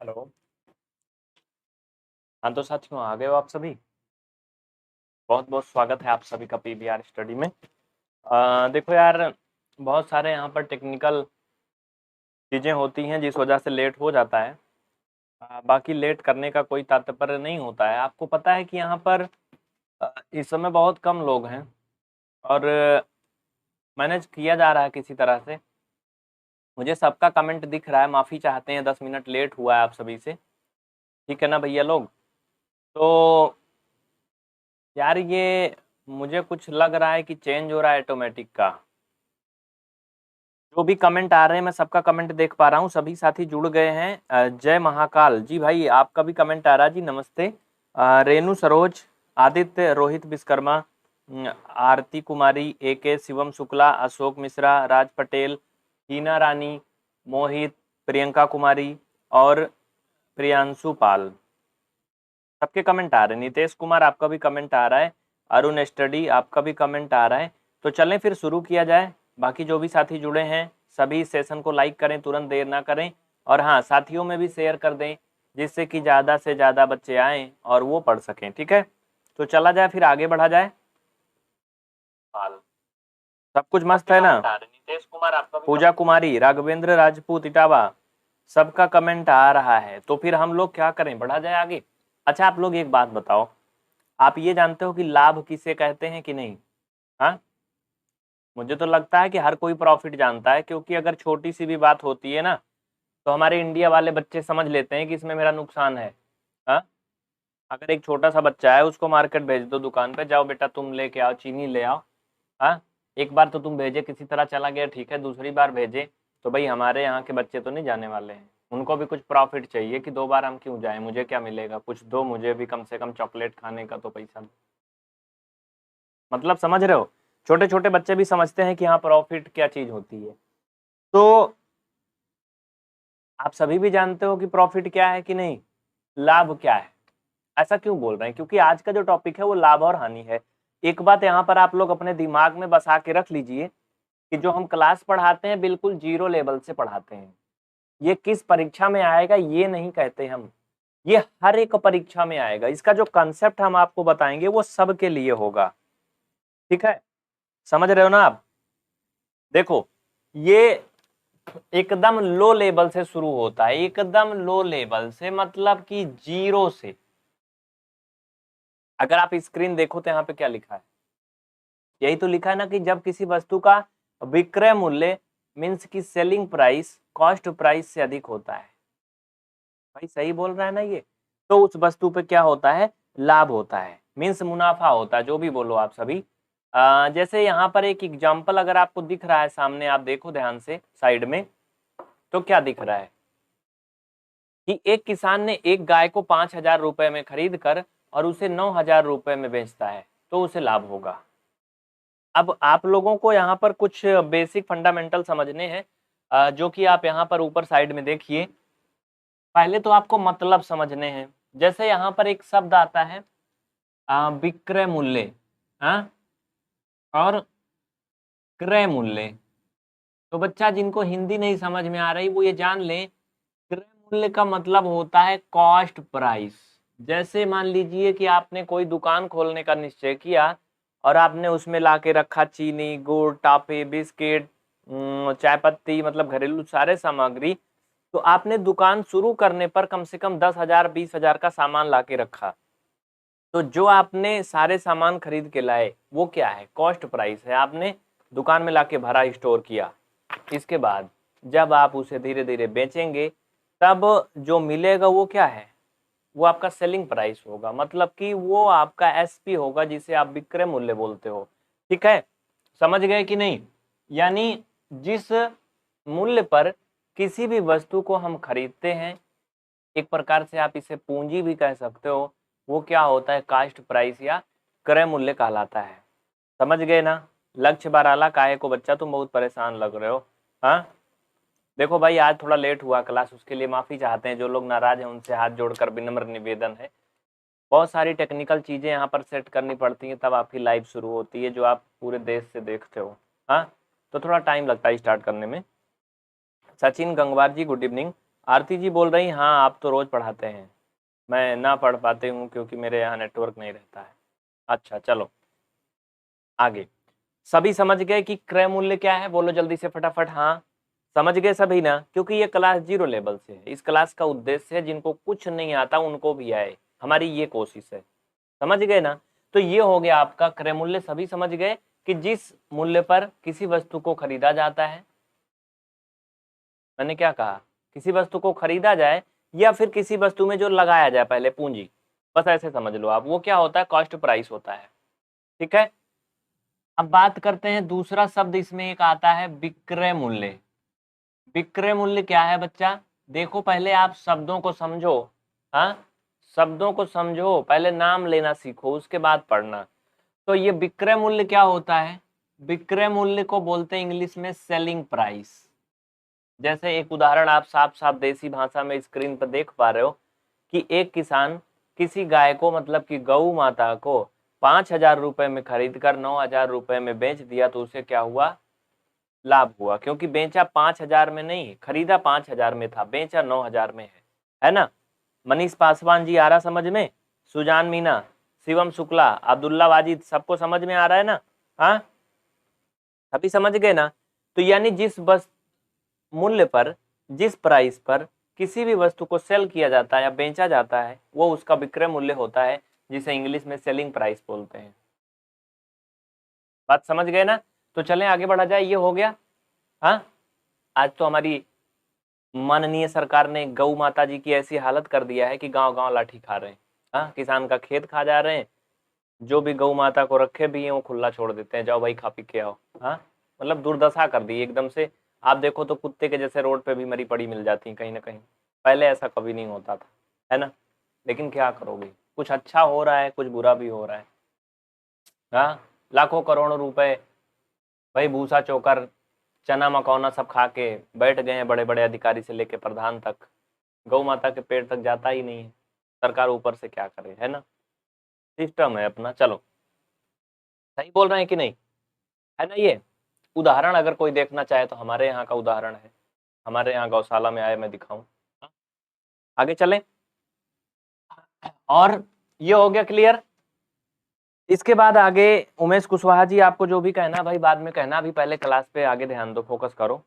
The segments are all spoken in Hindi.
हेलो। हाँ तो साथियों, आ गए हो आप सभी। बहुत बहुत स्वागत है आप सभी का पीबीआर स्टडी में। देखो यार, बहुत सारे यहाँ पर टेक्निकल चीज़ें होती हैं जिस वजह से लेट हो जाता है। बाकी लेट करने का कोई तात्पर्य नहीं होता है। आपको पता है कि यहाँ पर इस समय बहुत कम लोग हैं और मैनेज किया जा रहा है किसी तरह से। मुझे सबका कमेंट दिख रहा है, माफ़ी चाहते हैं 10 मिनट लेट हुआ है आप सभी से। ठीक है ना भैया लोग। तो यार ये मुझे कुछ लग रहा है कि चेंज हो रहा है ऑटोमेटिक का। जो भी कमेंट आ रहे हैं मैं सबका कमेंट देख पा रहा हूँ, सभी साथी जुड़ गए हैं। जय महाकाल जी भाई, आपका भी कमेंट आ रहा है जी, नमस्ते। रेणु सरोज, आदित्य, रोहित विश्वकर्मा, आरती कुमारी, AK शिवम शुक्ला, अशोक मिश्रा, राज पटेल, हीना रानी, मोहित, प्रियंका कुमारी और प्रियांशु पाल, सबके कमेंट आ रहे हैं। नितेश कुमार, आपका भी कमेंट आ रहा है। अरुण स्टडी, आपका भी कमेंट आ रहा है। तो चलें फिर शुरू किया जाए। बाकी जो भी साथी जुड़े हैं सभी सेशन को लाइक करें, तुरंत देर ना करें। और हाँ, साथियों में भी शेयर कर दें जिससे कि ज़्यादा से ज़्यादा बच्चे आएँ और वो पढ़ सकें। ठीक है, तो चला जाए फिर, आगे बढ़ा जाए। सब कुछ मस्त है ना। नितेश कुमार, आपका पूजा कुमारी, राघवेंद्र राजपूत इटावा, सबका कमेंट आ रहा है। तो फिर हम लोग क्या करें, बढ़ा जाए आगे। अच्छा आप लोग एक बात बताओ, आप ये जानते हो कि लाभ किसे कहते हैं कि नहीं? हाँ, मुझे तो लगता है कि हर कोई प्रॉफिट जानता है, क्योंकि अगर छोटी सी भी बात होती है ना तो हमारे इंडिया वाले बच्चे समझ लेते हैं कि इसमें मेरा नुकसान है। हाँ, अगर एक छोटा सा बच्चा है उसको मार्केट भेज दो, दुकान पे जाओ बेटा तुम लेके आओ, चीनी ले आओ। हाँ, एक बार तो तुम भेजे, किसी तरह चला गया ठीक है, दूसरी बार भेजे तो भाई हमारे यहाँ के बच्चे तो नहीं जाने वाले हैं। उनको भी कुछ प्रॉफिट चाहिए कि 2 बार हम क्यों जाएं, मुझे क्या मिलेगा, कुछ दो मुझे भी, कम से कम चॉकलेट खाने का तो पैसा दो। मतलब समझ रहे हो, छोटे छोटे बच्चे भी समझते हैं कि हाँ प्रॉफिट क्या चीज होती है। तो आप सभी भी जानते हो कि प्रॉफिट क्या है कि नहीं, लाभ क्या है। ऐसा क्यों बोल रहे हैं, क्योंकि आज का जो टॉपिक है वो लाभ और हानि है। एक बात यहाँ पर आप लोग अपने दिमाग में बसा के रख लीजिए कि जो हम क्लास पढ़ाते हैं बिल्कुल जीरो लेवल से पढ़ाते हैं। ये किस परीक्षा में आएगा ये नहीं कहते हम, ये हर एक परीक्षा में आएगा। इसका जो कंसेप्ट हम आपको बताएंगे वो सबके लिए होगा। ठीक है, समझ रहे हो ना आप। देखो, ये एकदम लो लेवल से शुरू होता है, एकदम लो लेवल से, मतलब कि जीरो से। अगर आप स्क्रीन देखो तो यहाँ पे क्या लिखा है, यही तो लिखा है ना कि जब किसी वस्तु का विक्रय मूल्य मीन्स की सेलिंग प्राइस कॉस्ट प्राइस से अधिक होता है। भाई सही बोल रहा है ना ये। तो उस वस्तु पे क्या होता है, लाभ होता है, मीन्स मुनाफा होता है, जो भी बोलो आप सभी। जैसे यहाँ पर एक एग्जाम्पल अगर आपको दिख रहा है सामने, आप देखो ध्यान से साइड में, तो क्या दिख रहा है कि एक किसान ने एक गाय को 5,000 रुपए में खरीद कर और उसे 9,000 रुपए में बेचता है, तो उसे लाभ होगा। अब आप लोगों को यहाँ पर कुछ बेसिक फंडामेंटल समझने हैं, जो कि आप यहाँ पर ऊपर साइड में देखिए। पहले तो आपको मतलब समझने हैं। जैसे यहाँ पर एक शब्द आता है विक्रय मूल्य, हाँ, और क्रय मूल्य। तो बच्चा जिनको हिंदी नहीं समझ में आ रही वो ये जान लें, क्रय मूल्य का मतलब होता है कॉस्ट प्राइस। जैसे मान लीजिए कि आपने कोई दुकान खोलने का निश्चय किया और आपने उसमें ला के रखा चीनी, गुड़, टॉफी, बिस्किट, चाय पत्ती, मतलब घरेलू सारे सामग्री। तो आपने दुकान शुरू करने पर कम से कम 10,000 20,000 का सामान ला के रखा। तो जो आपने सारे सामान खरीद के लाए वो क्या है, कॉस्ट प्राइस है। आपने दुकान में लाके भरा, स्टोर किया। इसके बाद जब आप उसे धीरे धीरे बेचेंगे तब जो मिलेगा वो क्या है, वो आपका सेलिंग प्राइस होगा, मतलब कि वो आपका SP होगा, जिसे आप विक्रय मूल्य बोलते हो। ठीक है, समझ गए कि नहीं। यानी जिस मूल्य पर किसी भी वस्तु को हम खरीदते हैं, एक प्रकार से आप इसे पूंजी भी कह सकते हो, वो क्या होता है, कास्ट प्राइस या क्रय मूल्य कहलाता है। समझ गए ना। लक्ष्य बाराला, काहे को बच्चा तुम बहुत परेशान लग रहे हो। हाँ, देखो भाई आज थोड़ा लेट हुआ क्लास, उसके लिए माफी चाहते हैं। जो लोग नाराज हैं उनसे हाथ जोड़कर विनम्र निवेदन है। बहुत सारी टेक्निकल चीजें यहाँ पर सेट करनी पड़ती हैं तब आपकी लाइव शुरू होती है, जो आप पूरे देश से देखते हो। हाँ, तो थोड़ा टाइम लगता है स्टार्ट करने में। सचिन गंगवार जी गुड इवनिंग। आरती जी बोल रही हाँ आप तो रोज पढ़ाते हैं, मैं ना पढ़ पाती हूँ क्योंकि मेरे यहाँ नेटवर्क नहीं रहता है। अच्छा चलो आगे। सभी समझ गए कि क्रय मूल्य क्या है, बोलो जल्दी से फटाफट। हाँ समझ गए सभी ना, क्योंकि ये क्लास 0 लेवल से है। इस क्लास का उद्देश्य है जिनको कुछ नहीं आता उनको भी आए, हमारी ये कोशिश है। समझ गए ना। तो ये हो गया आपका क्रय मूल्य। सभी समझ गए कि जिस मूल्य पर किसी वस्तु को खरीदा जाता है, मैंने क्या कहा, किसी वस्तु को खरीदा जाए या फिर किसी वस्तु में जो लगाया जाए पहले पूंजी, बस ऐसे समझ लो आप, वो क्या होता है, कॉस्ट प्राइस होता है। ठीक है। अब बात करते हैं दूसरा शब्द इसमें एक आता है विक्रय मूल्य। विक्रय मूल्य क्या है बच्चा, देखो पहले आप शब्दों को समझो। हाँ शब्दों को समझो, पहले नाम लेना सीखो उसके बाद पढ़ना। तो ये विक्रय मूल्य क्या होता है, विक्रय मूल्य को बोलते हैं इंग्लिश में सेलिंग प्राइस। जैसे एक उदाहरण आप साफ साफ देसी भाषा में स्क्रीन पर देख पा रहे हो कि एक किसान किसी गाय को, मतलब कि गौ माता को 5,000 रुपए में खरीद कर 9,000 रुपए में बेच दिया, तो उसे क्या हुआ, लाभ हुआ। क्योंकि बेचा 5,000 में नहीं, खरीदा 5,000 में था, बेचा 9,000 में है ना। मनीष पासवान जी आ रहा समझ में, सुजान मीना, शिवम शुक्ला, अब्दुल्ला वाजिद, सबको समझ में आ रहा है ना। हाँ अभी समझ गए ना। तो यानी जिस बस मूल्य पर, जिस प्राइस पर किसी भी वस्तु को सेल किया जाता है या बेचा जाता है, वो उसका विक्रय मूल्य होता है, जिसे इंग्लिश में सेलिंग प्राइस बोलते हैं। बात समझ गए ना। तो चलें आगे बढ़ा जाए, ये हो गया। हाँ आज तो हमारी माननीय सरकार ने गौ माता जी की ऐसी हालत कर दिया है कि गांव गांव लाठी खा रहे हैं। हाँ किसान का खेत खा जा रहे हैं, जो भी गौ माता को रखे भी हैं वो खुला छोड़ देते हैं, जाओ भाई खा पी के आओ। हाँ मतलब दुर्दशा कर दी एकदम से। आप देखो तो कुत्ते के जैसे रोड पे भी मरी पड़ी मिल जाती कहीं ना कहीं, पहले ऐसा कभी नहीं होता था, है ना। लेकिन क्या करोगे, कुछ अच्छा हो रहा है कुछ बुरा भी हो रहा है। हाँ लाखों करोड़ों रुपए भाई भूसा चोकर चना मकौना सब खा के बैठ गए हैं, बड़े बड़े अधिकारी से लेके प्रधान तक, गौ माता के पेट तक जाता ही नहीं है। सरकार ऊपर से क्या करे, है ना, सिस्टम है अपना। चलो सही बोल रहे हैं कि नहीं, है ना। ये उदाहरण अगर कोई देखना चाहे तो हमारे यहाँ का उदाहरण है, हमारे यहाँ गौशाला में आए मैं दिखाऊं। आगे चलें। और ये हो गया क्लियर। इसके बाद आगे उमेश कुशवाहा जी, आपको जो भी कहना भाई बाद में कहना, अभी पहले क्लास पे आगे ध्यान दो, फोकस करो।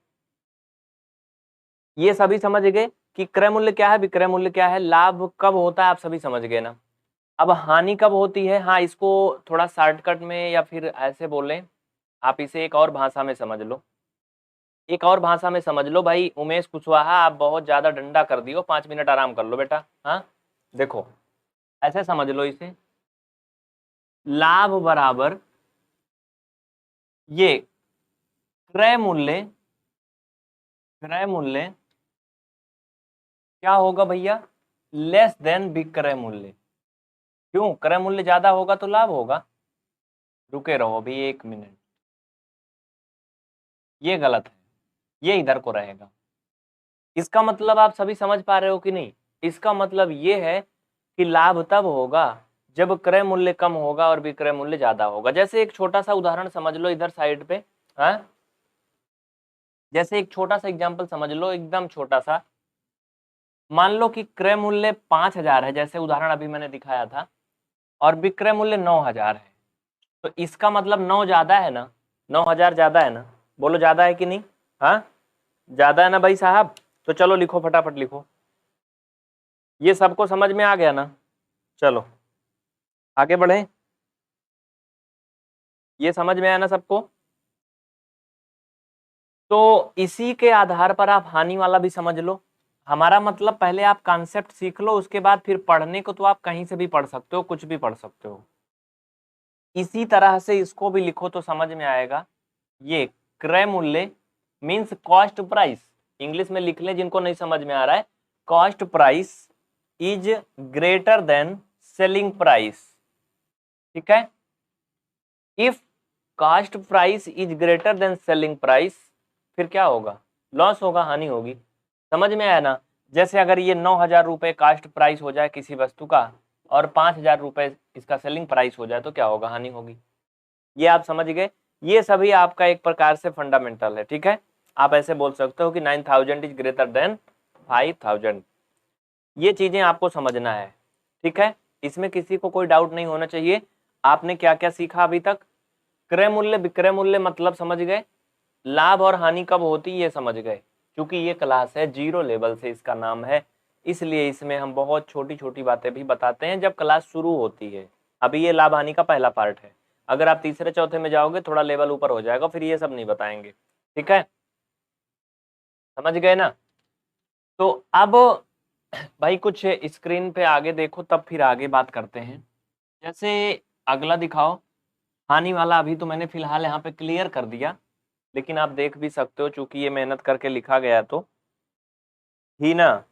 ये सभी समझ गए कि क्रय मूल्य क्या है, विक्रय मूल्य क्या है, लाभ कब होता है, आप सभी समझ गए ना। अब हानि कब होती है, हाँ इसको थोड़ा शॉर्टकट में या फिर ऐसे बोलें, आप इसे एक और भाषा में समझ लो, एक और भाषा में समझ लो भाई। उमेश कुशवाहा आप बहुत ज्यादा डंडा कर दियो, 5 मिनट आराम कर लो बेटा। हाँ देखो ऐसे समझ लो इसे, लाभ बराबर ये क्रय मूल्य, क्रय मूल्य क्या होगा भैया, लेस देन विक्रय मूल्य। क्यों, क्रय मूल्य ज्यादा होगा तो लाभ होगा। रुके रहो अभी 1 मिनट, ये गलत है, ये इधर को रहेगा। इसका मतलब आप सभी समझ पा रहे हो कि नहीं, इसका मतलब ये है कि लाभ तब होगा जब क्रय मूल्य कम होगा और विक्रय मूल्य ज्यादा होगा। जैसे एक छोटा सा उदाहरण समझ लो इधर साइड पे। हाँ जैसे एक छोटा सा एग्जांपल समझ लो, एकदम छोटा सा। मान लो कि क्रय मूल्य 5,000 है, जैसे उदाहरण अभी मैंने दिखाया था, और विक्रय मूल्य 9,000 है। तो इसका मतलब 9 ज्यादा है ना, 9,000 ज्यादा है ना, बोलो ज्यादा है कि नहीं। हाँ ज्यादा है ना भाई साहब। तो चलो लिखो फटाफट लिखो, ये सबको समझ में आ गया ना। चलो आगे बढ़े, ये समझ में आया ना सबको। तो इसी के आधार पर आप हानि वाला भी समझ लो। हमारा मतलब पहले आप कॉन्सेप्ट सीख लो, उसके बाद फिर पढ़ने को तो आप कहीं से भी पढ़ सकते हो, कुछ भी पढ़ सकते हो। इसी तरह से इसको भी लिखो तो समझ में आएगा। ये क्रय मूल्य मीन्स कॉस्ट प्राइस, इंग्लिश में लिख लें जिनको नहीं समझ में आ रहा है, cost price is greater than selling price. ठीक है, if cost price is greater than selling price, फिर क्या होगा, लॉस होगा, हानि होगी। समझ में आया ना। जैसे अगर ये 9,000 रुपए कास्ट प्राइस हो जाए किसी वस्तु का और 5,000 रुपए इसका सेलिंग प्राइस हो जाए तो क्या होगा, हानि होगी। ये आप समझ गए। ये सभी आपका एक प्रकार से फंडामेंटल है। ठीक है, आप ऐसे बोल सकते हो कि 9,000 इज ग्रेटर देन 5,000। ये चीजें आपको समझना है, ठीक है। इसमें किसी को कोई डाउट नहीं होना चाहिए। आपने क्या क्या सीखा अभी तक? क्रय मूल्य विक्रय मूल्य मतलब समझ गए, लाभ और हानि कब होती ये समझ गए। क्योंकि ये क्लास है जीरो लेवल से इसका नाम है, इसलिए इसमें हम बहुत छोटी छोटी बातें भी बताते हैं जब क्लास शुरू होती है। अभी ये लाभ हानि का पहला पार्ट है, अगर आप तीसरे चौथे में जाओगे थोड़ा लेवल ऊपर हो जाएगा, फिर ये सब नहीं बताएंगे, ठीक है, समझ गए ना। तो अब भाई कुछ स्क्रीन पे आगे देखो, तब फिर आगे बात करते हैं। जैसे अगला दिखाओ, हानि वाला अभी तो मैंने फिलहाल यहाँ पे क्लियर कर दिया, लेकिन आप देख भी सकते हो चूंकि ये मेहनत करके लिखा गया तो ही ना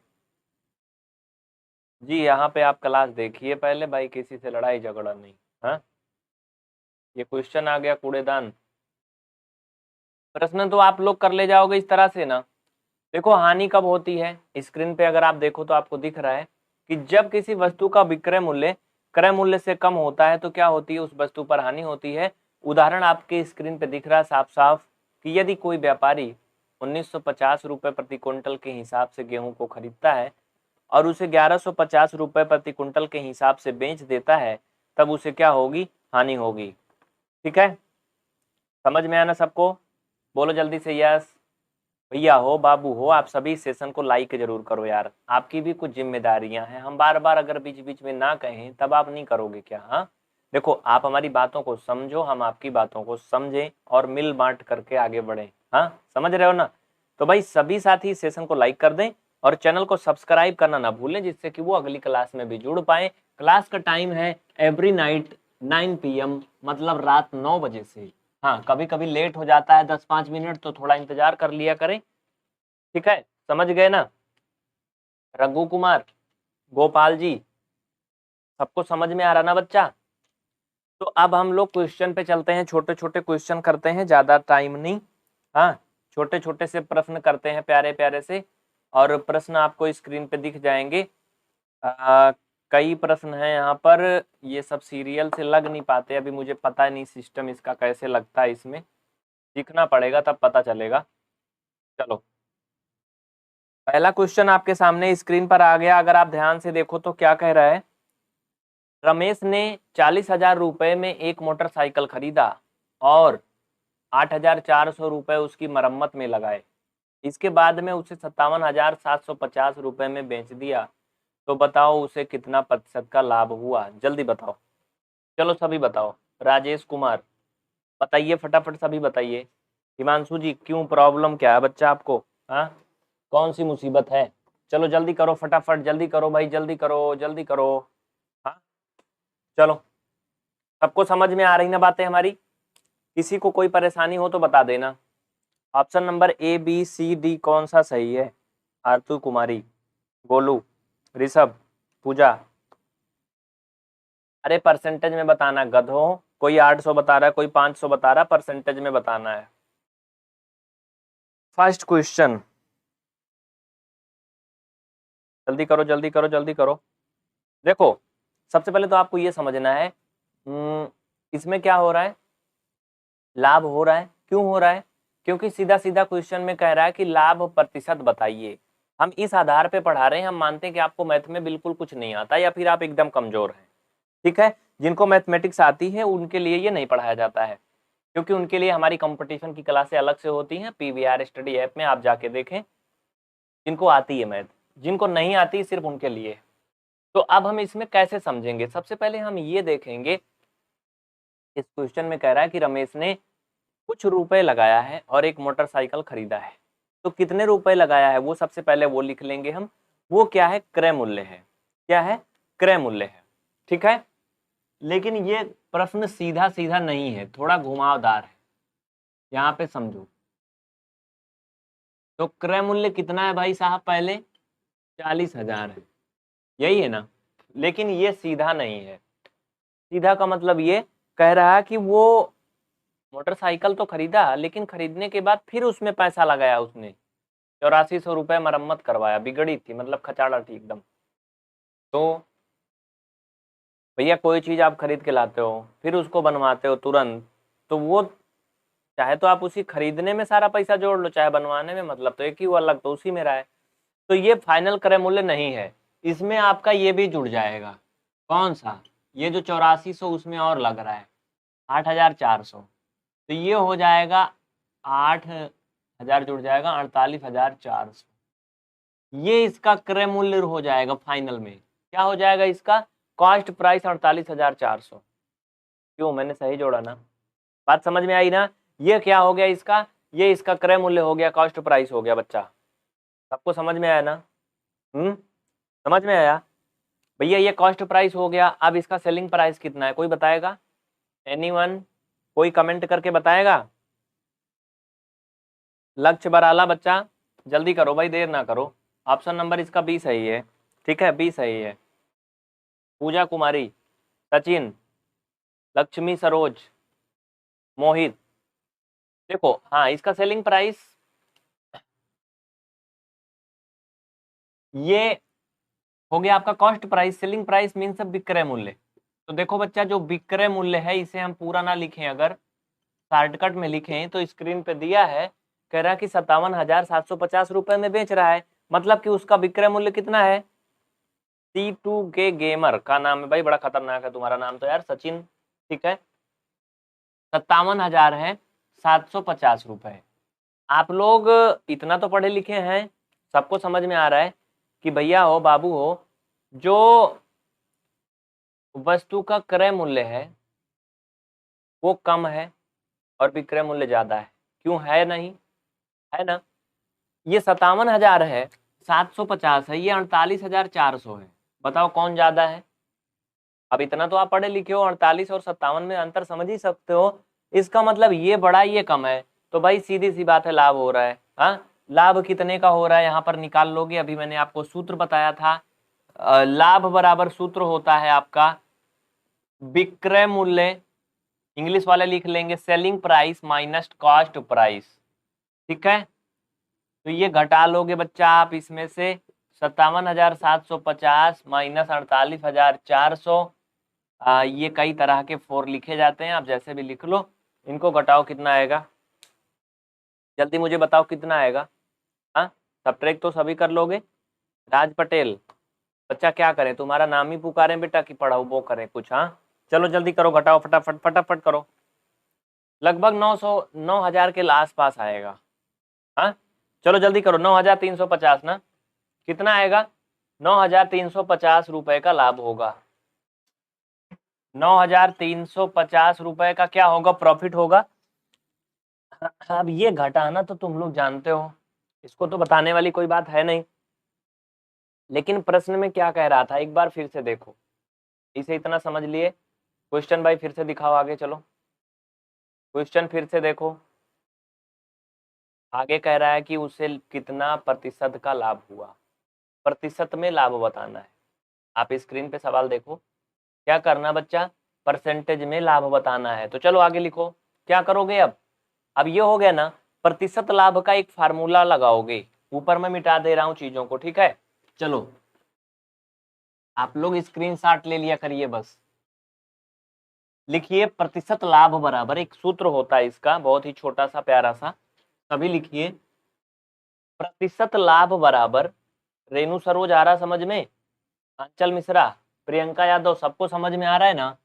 जी। यहाँ पे आप क्लास देखिए पहले भाई, किसी से लड़ाई झगड़ा नहीं। हाँ, ये क्वेश्चन आ गया कूड़ेदान। प्रश्न तो आप लोग कर ले जाओगे इस तरह से ना। देखो हानि कब होती है, स्क्रीन पे अगर आप देखो तो आपको दिख रहा है कि जब किसी वस्तु का विक्रय मूल्य क्रय मूल्य से कम होता है तो क्या होती है, उस वस्तु पर हानि होती है। उदाहरण आपके स्क्रीन पे दिख रहा है साफ साफ कि यदि कोई व्यापारी 1950 रुपए प्रति क्विंटल के हिसाब से गेहूं को खरीदता है और उसे 1150 रुपए प्रति क्विंटल के हिसाब से बेच देता है, तब उसे क्या होगी, हानि होगी। ठीक है, समझ में आना सबको? बोलो जल्दी से यस। भैया हो बाबू हो, आप सभी सेशन को लाइक जरूर करो यार, आपकी भी कुछ जिम्मेदारियां हैं। हम बार बार अगर बीच बीच में ना कहें तब आप नहीं करोगे क्या? हाँ देखो, आप हमारी बातों को समझो, हम आपकी बातों को समझें और मिल बांट करके आगे बढ़ें। हाँ समझ रहे हो ना? तो भाई सभी साथी सेशन को लाइक कर दें और चैनल को सब्सक्राइब करना ना भूलें, जिससे कि वो अगली क्लास में भी जुड़ पाए। क्लास का टाइम है एवरी नाइट 9 PM, मतलब रात 9 बजे से। हाँ कभी कभी लेट हो जाता है 10-5 मिनट, तो थोड़ा इंतजार कर लिया करें, ठीक है, समझ गए ना? रघु कुमार, गोपाल जी, सबको समझ में आ रहा ना बच्चा? तो अब हम लोग क्वेश्चन पे चलते हैं, छोटे छोटे क्वेश्चन करते हैं, ज्यादा टाइम नहीं। हाँ छोटे छोटे से प्रश्न करते हैं, प्यारे प्यारे से, और प्रश्न आपको स्क्रीन पे दिख जाएंगे। कई प्रश्न हैं यहाँ पर, ये सब सीरियल से लग नहीं पाते, अभी मुझे पता नहीं सिस्टम इसका कैसे लगता है, इसमें सीखना पड़ेगा तब पता चलेगा। चलो पहला क्वेश्चन आपके सामने स्क्रीन पर आ गया, अगर आप ध्यान से देखो तो क्या कह रहा है। रमेश ने 40,000 रुपए में एक मोटरसाइकिल खरीदा और 8,400 रुपए उसकी मरम्मत में लगाए। इसके बाद में उसे 57,750 रुपए में बेच दिया, तो बताओ उसे कितना प्रतिशत का लाभ हुआ, जल्दी बताओ। चलो सभी बताओ। राजेश कुमार बताइए, फटाफट सभी बताइए। हिमांशु जी क्यों, प्रॉब्लम क्या है बच्चा आपको? हाँ कौन सी मुसीबत है? चलो जल्दी करो, फटाफट जल्दी करो भाई, जल्दी करो जल्दी करो। हाँ चलो, सबको समझ में आ रही ना बातें हमारी? किसी को कोई परेशानी हो तो बता देना। ऑप्शन नंबर ABCD कौन सा सही है? आरतू कुमारी, गोलू, ऋषभ, पूजा। अरे परसेंटेज में बताना गधो, कोई 800 बता रहा है, कोई 500 बता रहा है, परसेंटेज में बताना है। फर्स्ट क्वेश्चन, जल्दी करो जल्दी करो जल्दी करो। देखो सबसे पहले तो आपको ये समझना है, इसमें क्या हो रहा है, लाभ हो रहा है। क्यों हो रहा है? क्योंकि सीधा सीधा क्वेश्चन में कह रहा है कि लाभ प्रतिशत बताइए। हम इस आधार पे पढ़ा रहे हैं, हम मानते हैं कि आपको मैथ में बिल्कुल कुछ नहीं आता या फिर आप एकदम कमजोर हैं, ठीक है। जिनको मैथमेटिक्स आती है उनके लिए ये नहीं पढ़ाया जाता है, क्योंकि उनके लिए हमारी कंपटीशन की क्लासें अलग से होती हैं, PVR स्टडी ऐप में आप जाके देखें। जिनको आती है मैथ, जिनको नहीं आती सिर्फ उनके लिए। तो अब हम इसमें कैसे समझेंगे, सबसे पहले हम ये देखेंगे, इस क्वेश्चन में कह रहा है कि रमेश ने कुछ रुपए लगाया है और एक मोटरसाइकिल खरीदा है। तो कितने रुपए लगाया है वो सबसे पहले वो लिख लेंगे हम। वो क्या है, क्रय मूल्य है। क्या है? क्रय मूल्य है, ठीक है। लेकिन ये प्रश्न सीधा सीधा नहीं है, थोड़ा घुमावदार है, यहाँ पे समझो। तो क्रय मूल्य कितना है भाई साहब, पहले 40,000 है, यही है ना। लेकिन ये सीधा नहीं है, सीधा का मतलब ये कह रहा है कि वो मोटरसाइकिल तो खरीदा, लेकिन खरीदने के बाद फिर उसमें पैसा लगाया उसने, 8400 रुपये मरम्मत करवाया, बिगड़ी थी मतलब खचाड़ा थी एकदम। तो भैया कोई चीज आप खरीद के लाते हो फिर उसको बनवाते हो तुरंत, तो वो चाहे तो आप उसी खरीदने में सारा पैसा जोड़ लो, चाहे बनवाने में, मतलब तो एक ही वो, अलग तो उसी में रहा है। तो ये फाइनल क्रय मूल्य नहीं है। इसमें आपका ये भी जुड़ जाएगा, कौन सा, ये जो 8400 उसमें और लग रहा है 8400, तो ये हो जाएगा 8000 जुड़ जाएगा 48400। ये इसका क्रय मूल्य हो जाएगा फाइनल में। क्या हो जाएगा इसका, कॉस्ट प्राइस 48,400। क्यों, मैंने सही जोड़ा ना, बात समझ में आई ना। ये क्या हो गया इसका, ये इसका क्रय मूल्य हो गया, कॉस्ट प्राइस हो गया बच्चा। सबको समझ में आया ना? समझ में आया भैया, ये कॉस्ट प्राइस हो गया। अब इसका सेलिंग प्राइस कितना है, कोई बताएगा? एनीवन, कोई कमेंट करके बताएगा? लक्ष्य बराला बच्चा, जल्दी करो भाई, देर ना करो। ऑप्शन नंबर इसका 20 सही है, ठीक है, 20 सही है। पूजा कुमारी, सचिन, लक्ष्मी सरोज, मोहित, देखो हाँ, इसका सेलिंग प्राइस ये हो गया आपका cost price. Selling price means विक्रय मूल्य। तो देखो बच्चा, जो विक्रय मूल्य है इसे हम पूरा ना लिखें, अगर शॉर्टकट में लिखें तो स्क्रीन पे दिया है, कह रहा है कि 57,750 रुपए में बेच रहा है, मतलब कि उसका विक्रय मूल्य कितना है। C2K गेमर का नाम है भाई, बड़ा खतरनाक है तुम्हारा नाम तो यार, सचिन, ठीक है। 57,750 रुपए। आप लोग इतना तो पढ़े लिखे हैं, सबको समझ में आ रहा है कि भैया हो, बाबू हो, जो वस्तु का क्रय मूल्य है वो कम है और विक्रय मूल्य ज्यादा है। क्यों है, नहीं है ना? ये 57,000 है, 750 है, ये 48,400 है। बताओ कौन ज्यादा है? अब इतना तो आप पढ़े लिखे हो, 48 और 57 में अंतर समझ ही सकते हो। इसका मतलब ये बड़ा ये कम है, तो भाई सीधी सी बात है, लाभ हो रहा है। हाँ, लाभ कितने का हो रहा है यहाँ पर निकाल लोगे। अभी मैंने आपको सूत्र बताया था, लाभ बराबर सूत्र होता है आपका विक्रय मूल्य, इंग्लिश वाले लिख लेंगे selling price minus cost price, ठीक है। तो ये घटा लोगे बच्चा आप इसमें से 57,750 माइनस 48,400। ये कई तरह के फोर लिखे जाते हैं, आप जैसे भी लिख लो। इनको घटाओ, कितना आएगा, जल्दी मुझे बताओ कितना आएगा। हाँ, सब्ट्रैक्ट तो सभी कर लोगे। राज पटेल, बच्चा क्या करें, तुम्हारा नाम ही पुकारें बेटा कि पढ़ाओ वो करें कुछ? हाँ चलो जल्दी करो, घटाओ फटाफट फटाफट करो। लगभग 9,000 के आस पास आएगा। हाँ चलो जल्दी करो, 9,350 ना, कितना आएगा, 9,350 रुपए का लाभ होगा। 9,350 रुपए का क्या होगा, प्रॉफिट होगा। अब ये घटाना तो तुम लोग जानते हो, इसको तो बताने वाली कोई बात है नहीं। लेकिन प्रश्न में क्या कह रहा था, एक बार फिर से देखो, इसे इतना समझ लिए। क्वेश्चन भाई फिर से दिखाओ, आगे चलो, क्वेश्चन फिर से देखो। आगे कह रहा है कि उसे कितना प्रतिशत का लाभ हुआ, प्रतिशत में लाभ बताना है। आप स्क्रीन पे सवाल देखो, क्या करना बच्चा, परसेंटेज में लाभ बताना है। तो चलो आगे लिखो, क्या करोगे अब ये हो गया ना, प्रतिशत लाभ का एक फार्मूला लगाओगे। ऊपर मैं मिटा दे रहा हूं चीजों को, ठीक है। चलो आप लोग स्क्रीनशॉट ले लिया करिए, बस लिखिए प्रतिशत लाभ बराबर, एक सूत्र होता है इसका, बहुत ही छोटा सा प्यारा सा, सभी लिखिए। प्रतिशत लाभ बराबर, रेणु सरोज आ रहा समझ में, अंचल मिश्रा, प्रियंका यादव, सबको समझ में आ रहा है ना?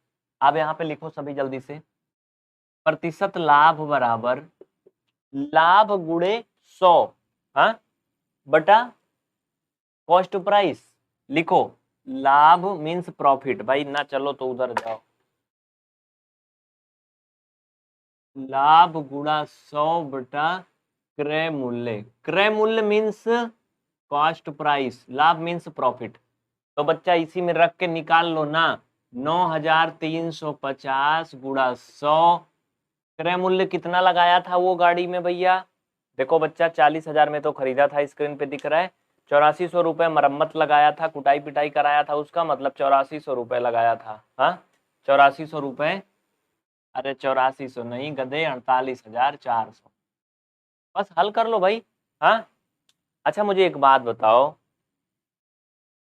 आप यहाँ पे लिखो सभी जल्दी से, प्रतिशत लाभ बराबर लाभ गुणे 100, हाँ, बटा कॉस्ट प्राइस। लिखो, लाभ मीन्स प्रॉफिट, भाई ना चलो तो उधर जाओ, लाभ गुणा 100 बटा क्रय मूल्य। क्रय मूल्य मीन्स कॉस्ट प्राइस, लाभ मीन्स प्रॉफिट। तो बच्चा इसी में रख के निकाल लो ना, 9,350 गुणा 100, क्रय मूल्य कितना लगाया था वो गाड़ी में भैया, देखो बच्चा 40,000 में तो खरीदा था, स्क्रीन पे दिख रहा है। 8400 रुपये मरम्मत लगाया था, कुटाई पिटाई कराया था उसका, मतलब 8400 रुपये लगाया था। हाँ 8400 रुपये, अरे 8400 नहीं गधे, 48,400। बस हल कर लो भाई। हाँ अच्छा मुझे एक बात बताओ,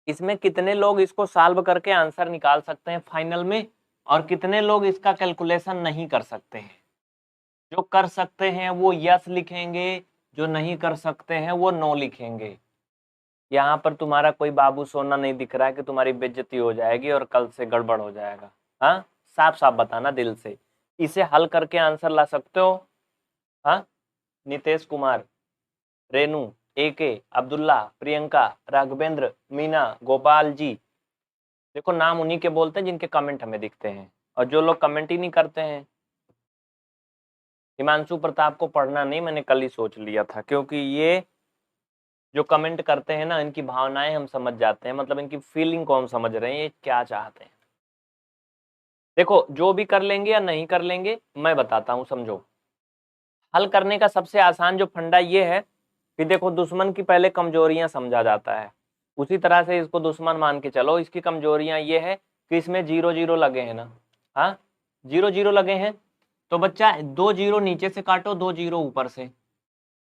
इसमें कितने लोग इसको सॉल्व करके आंसर निकाल सकते हैं फाइनल में, और कितने लोग इसका कैलकुलेशन नहीं कर सकते हैं? जो कर सकते हैं वो यस लिखेंगे, जो नहीं कर सकते हैं वो नो लिखेंगे। यहाँ पर तुम्हारा कोई बाबू सोना नहीं दिख रहा है कि तुम्हारी बेइज्जती हो जाएगी और कल से गड़बड़ हो जाएगा। हाँ, साफ साफ बताना दिल से, इसे हल करके आंसर ला सकते हो। हाँ, नितेश कुमार, रेनू, AK, अब्दुल्ला, प्रियंका, राघवेंद्र, मीना, गोपाल जी। देखो नाम उन्हीं के बोलते हैं जिनके कमेंट हमें दिखते हैं, और जो लोग कमेंट ही नहीं करते हैं। हिमांशु प्रताप को पढ़ना नहीं, मैंने कल ही सोच लिया था, क्योंकि ये जो कमेंट करते हैं ना, इनकी भावनाएं हम समझ जाते हैं, मतलब इनकी फीलिंग को हम समझ रहे हैं, ये क्या चाहते हैं। देखो जो भी कर लेंगे या नहीं कर लेंगे, मैं बताता हूँ, समझो। हल करने का सबसे आसान जो फंडा ये है कि देखो, दुश्मन की पहले कमजोरियां समझा जाता है, उसी तरह से इसको दुश्मन मान के चलो। इसकी कमजोरियां ये है कि इसमें 0 0 लगे हैं ना। हाँ, 0 0 लगे हैं, तो बच्चा 2 0 नीचे से काटो, 2 0 ऊपर से।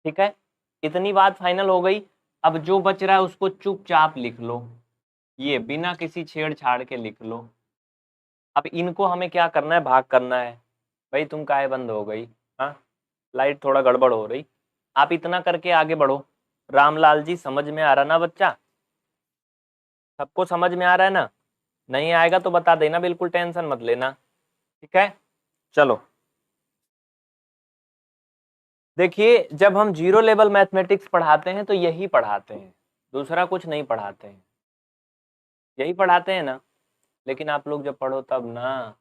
ठीक है, इतनी बात फाइनल हो गई। अब जो बच रहा है उसको चुपचाप लिख लो, ये बिना किसी छेड़छाड़ के लिख लो। अब इनको हमें क्या करना है, भाग करना है। भाई तुम काहे बंद हो गई? हाँ, लाइट थोड़ा गड़बड़ हो रही। आप इतना करके आगे बढ़ो। रामलाल जी, समझ में आ रहा ना बच्चा? सबको समझ में आ रहा है ना? नहीं आएगा तो बता देना, बिल्कुल टेंशन मत लेना। ठीक है, चलो देखिए, जब हम जीरो लेवल मैथमेटिक्स पढ़ाते हैं तो यही पढ़ाते हैं, दूसरा कुछ नहीं पढ़ाते हैं, यही पढ़ाते हैं ना। लेकिन आप लोग जब पढ़ो तब ना।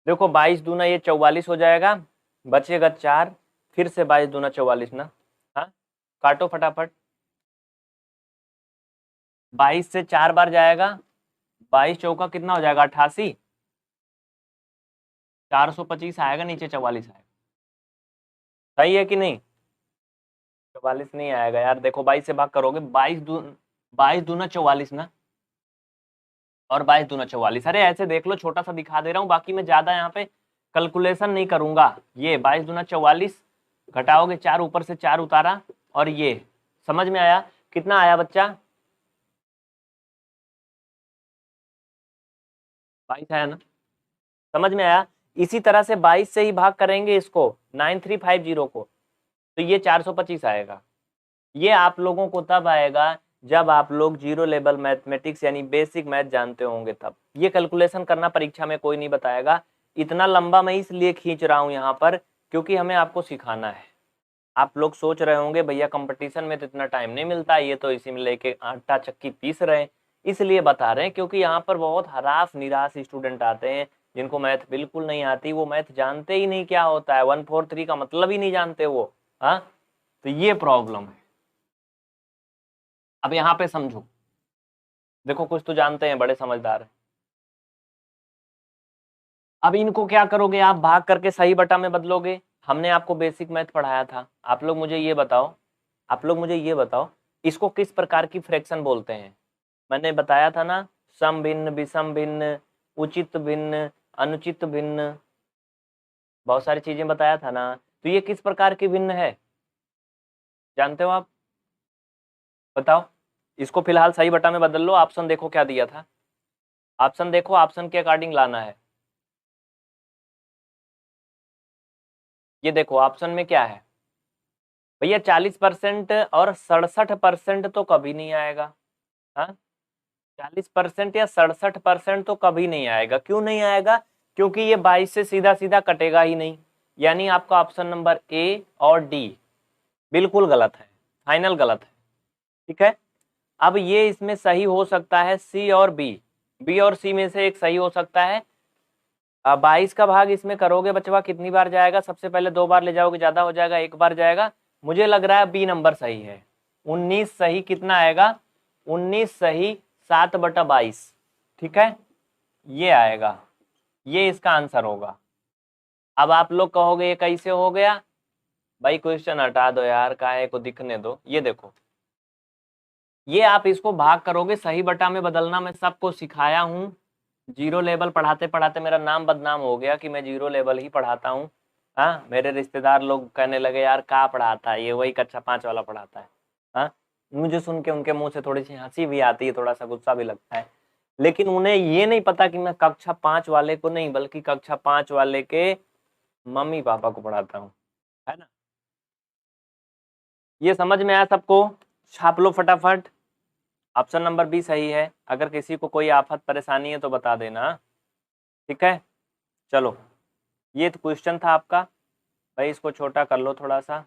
देखो 22 दूना ये 44 हो जाएगा, बचेगा 4, फिर से 22 दूना 44 ना। हाँ, काटो फटाफट। 22 से 4 बार जाएगा, 22 चौका कितना हो जाएगा, 88। 425 आएगा, नीचे 44 आएगा। सही है कि नहीं? 44 नहीं आएगा यार, देखो 22 से भाग करोगे, 22 दूना 44 ना, और 22 दूना 44। अरे ऐसे देख लो, छोटा सा दिखा दे रहा हूँ, बाकी मैं ज्यादा यहाँ पे कैलकुलेशन नहीं करूंगा। ये 22 दूना 44, घटाओगे 4, ऊपर से 4 उतारा, और ये समझ में आया? कितना आया बच्चा? 22 आया ना? समझ में आया? इसी तरह से 22 से ही भाग करेंगे इसको, 9350 को, तो ये 425 आएगा। ये आप लोगों को तब आएगा जब आप लोग जीरो लेवल मैथमेटिक्स यानी बेसिक मैथ जानते होंगे तब। ये कैलकुलेशन करना परीक्षा में कोई नहीं बताएगा। इतना लंबा मैं इसलिए खींच रहा हूं यहाँ पर, क्योंकि हमें आपको सिखाना है। आप लोग सोच रहे होंगे भैया कंपटीशन में तो इतना टाइम नहीं मिलता, ये तो इसी में लेके आटा चक्की पीस रहे हैं। इसलिए बता रहे हैं क्योंकि यहाँ पर बहुत हरास निराश स्टूडेंट आते हैं जिनको मैथ बिल्कुल नहीं आती, वो मैथ जानते ही नहीं क्या होता है, 1 4 3 का मतलब ही नहीं जानते वो। हाँ, तो ये प्रॉब्लम है। अब यहाँ पे समझो, देखो कुछ तो जानते हैं, बड़े समझदार हैं। अब इनको क्या करोगे, आप भाग करके सही बटा में बदलोगे। हमने आपको बेसिक मैथ पढ़ाया था, आप लोग मुझे ये बताओ, आप लोग मुझे ये बताओ, इसको किस प्रकार की फ्रैक्शन बोलते हैं? मैंने बताया था ना, सम भिन्न, विषम भिन्न, उचित भिन्न, अनुचित भिन्न, बहुत सारी चीजें बताया था ना। तो ये किस प्रकार की भिन्न है, जानते हो आप? बताओ। इसको फिलहाल सही बटा में बदल लो। ऑप्शन देखो क्या दिया था, ऑप्शन देखो, ऑप्शन के अकॉर्डिंग लाना है। ये देखो ऑप्शन में क्या है भैया, 40% और 67% तो कभी नहीं आएगा। हाँ, 40% या 67% तो कभी नहीं आएगा। क्यों नहीं आएगा? क्योंकि ये 22 से सीधा सीधा कटेगा ही नहीं। यानी आपका ऑप्शन नंबर A और D बिल्कुल गलत है, फाइनल गलत है। ठीक है, अब ये इसमें सही हो सकता है C और B और C में से एक सही हो सकता है। 22 का भाग इसमें करोगे बचवा, कितनी बार जाएगा? सबसे पहले 2 बार ले जाओगे, ज्यादा हो जाएगा, 1 बार जाएगा। मुझे लग रहा है B नंबर सही है। 19 सही कितना आएगा? 19 सही 7/22। ठीक है, ये आएगा, ये इसका आंसर होगा। अब आप लोग कहोगे ये कैसे हो गया? भाई क्वेश्चन हटा दो यार, काहे को दिखने दो। ये देखो, ये आप इसको भाग करोगे, सही बटा में बदलना मैं सबको सिखाया हूँ। जीरो लेवल पढ़ाते पढ़ाते मेरा नाम बदनाम हो गया कि मैं जीरो लेवल ही पढ़ाता हूँ। हाँ, मेरे रिश्तेदार लोग कहने लगे यार क्या पढ़ाता है ये, वही कक्षा 5 वाला पढ़ाता है। हाँ, मुझे सुन के उनके मुंह से थोड़ी सी हंसी भी आती है, थोड़ा सा गुस्सा भी लगता है। लेकिन उन्हें ये नहीं पता कि मैं कक्षा 5 वाले को नहीं, बल्कि कक्षा 5 वाले के मम्मी पापा को पढ़ाता हूँ, है ना। ये समझ में आया सबको? छाप लो फटाफट। ऑप्शन नंबर बी सही है। अगर किसी को कोई आफत परेशानी है तो बता देना, ठीक है। चलो, ये तो क्वेश्चन था आपका भाई, इसको छोटा कर लो थोड़ा सा।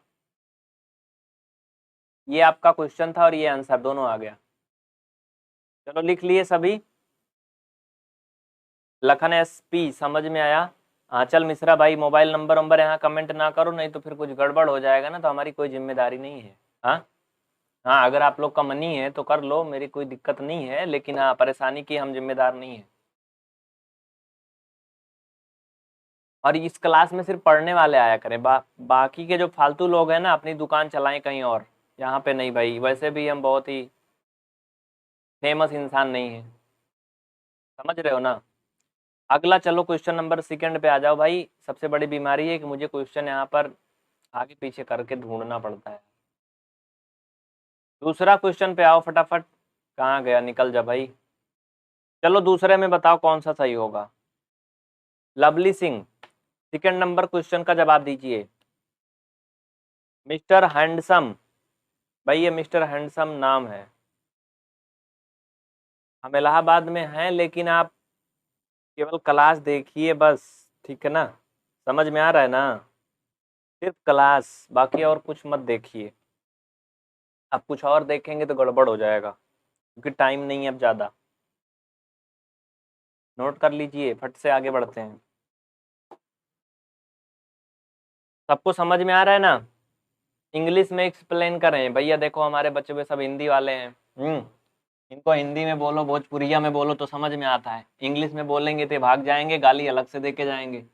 ये आपका क्वेश्चन था और ये आंसर दोनों आ गया। चलो लिख लिए सभी। लखन SP समझ में आया। आंचल मिश्रा भाई मोबाइल नंबर यहाँ कमेंट ना करो, नहीं तो फिर कुछ गड़बड़ हो जाएगा ना, तो हमारी कोई जिम्मेदारी नहीं है। हाँ हाँ, अगर आप लोग का मनी है तो कर लो, मेरी कोई दिक्कत नहीं है, लेकिन हाँ परेशानी की हम जिम्मेदार नहीं है। और इस क्लास में सिर्फ पढ़ने वाले आया करें, बाकी के जो फालतू लोग हैं ना अपनी दुकान चलाएं कहीं और, यहाँ पे नहीं भाई। वैसे भी हम बहुत ही फेमस इंसान नहीं है, समझ रहे हो ना। अगला चलो क्वेश्चन नंबर सेकंड पे आ जाओ भाई। सबसे बड़ी बीमारी है कि मुझे क्वेश्चन यहाँ पर आगे पीछे करके ढूंढना पड़ता है। दूसरा क्वेश्चन पे आओ फटाफट। कहाँ गया, निकल जा भाई। चलो दूसरे में बताओ कौन सा सही होगा। Lovely Singh, second number question का जवाब दीजिए। मिस्टर हैंडसम, भाई ये मिस्टर हैंडसम नाम है। हम इलाहाबाद में हैं, लेकिन आप केवल क्लास देखिए बस, ठीक है ना। समझ में आ रहा है ना, सिर्फ क्लास, बाकी और कुछ मत देखिए। अब कुछ और देखेंगे तो गड़बड़ हो जाएगा, क्योंकि टाइम नहीं है अब ज़्यादा। नोट कर लीजिए, फट से आगे बढ़ते हैं। सबको समझ में आ रहा है ना। इंग्लिश में एक्सप्लेन करें भैया, देखो हमारे बच्चे वे सब हिंदी वाले हैं। इनको हिंदी में बोलो, भोजपुरिया में बोलो तो समझ में आता है, इंग्लिश में बोलेंगे तो भाग जाएंगे, गाली अलग से दे के जाएंगे।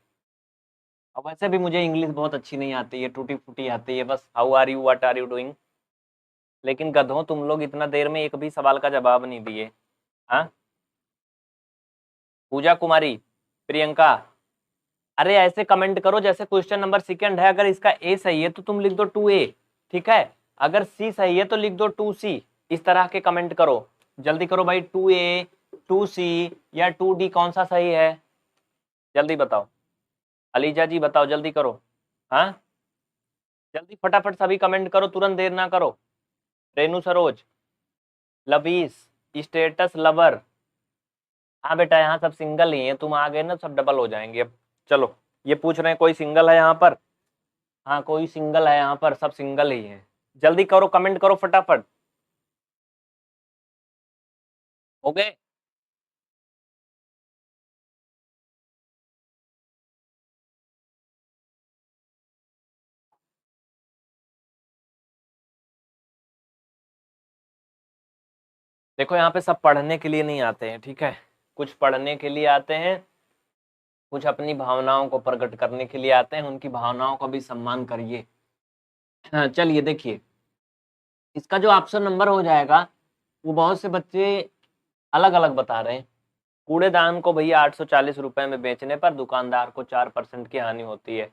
अब वैसे भी मुझे इंग्लिश बहुत अच्छी नहीं आती है, टूटी फूटी आती है बस, how are you, what are you doing. लेकिन गधों तुम लोग इतना देर में एक भी सवाल का जवाब नहीं दिए। हाँ, पूजा कुमारी, प्रियंका, अरे ऐसे कमेंट करो जैसे क्वेश्चन नंबर सेकंड है, अगर इसका ए सही है तो तुम लिख दो 2A, ठीक है। अगर सी सही है तो लिख दो 2C। इस तरह के कमेंट करो, जल्दी करो भाई। 2A, 2C या 2D कौन सा सही है, जल्दी बताओ। अलीजा जी बताओ, जल्दी करो। हाँ, जल्दी फटाफट सभी कमेंट करो, तुरंत देर ना करो। रेनू सरोज, लबीस, स्टेटस लवर, हाँ बेटा यहाँ सब सिंगल ही हैं, तुम आ गए ना सब डबल हो जाएंगे अब। चलो, ये पूछ रहे हैं कोई सिंगल है यहाँ पर। हाँ कोई सिंगल है यहाँ पर, सब सिंगल ही हैं। जल्दी करो, कमेंट करो फटाफट। हो गए। देखो यहाँ पे सब पढ़ने के लिए नहीं आते हैं, ठीक है। कुछ पढ़ने के लिए आते हैं, कुछ अपनी भावनाओं को प्रकट करने के लिए आते हैं, उनकी भावनाओं का भी सम्मान करिए। हाँ चलिए देखिए, इसका जो ऑप्शन नंबर हो जाएगा, वो बहुत से बच्चे अलग अलग बता रहे हैं। कूड़ेदान को भैया 840 रुपए में बेचने पर दुकानदार को 4% की हानि होती है।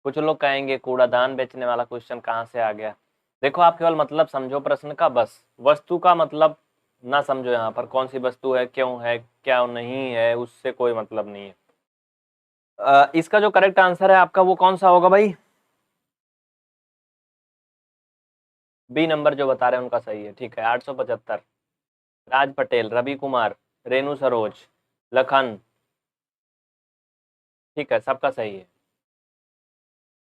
कुछ लोग कहेंगे कूड़ादान बेचने वाला क्वेश्चन कहाँ से आ गया। देखो आप केवल मतलब समझो प्रश्न का, बस वस्तु का मतलब ना समझो। यहाँ पर कौन सी वस्तु है, क्यों है, क्या नहीं है, उससे कोई मतलब नहीं है। इसका जो करेक्ट आंसर है आपका वो कौन सा होगा भाई। बी नंबर जो बता रहे हैं उनका सही है, ठीक है। 875। राज पटेल, रवि कुमार, रेणु सरोज, लखन, ठीक है, सबका सही है।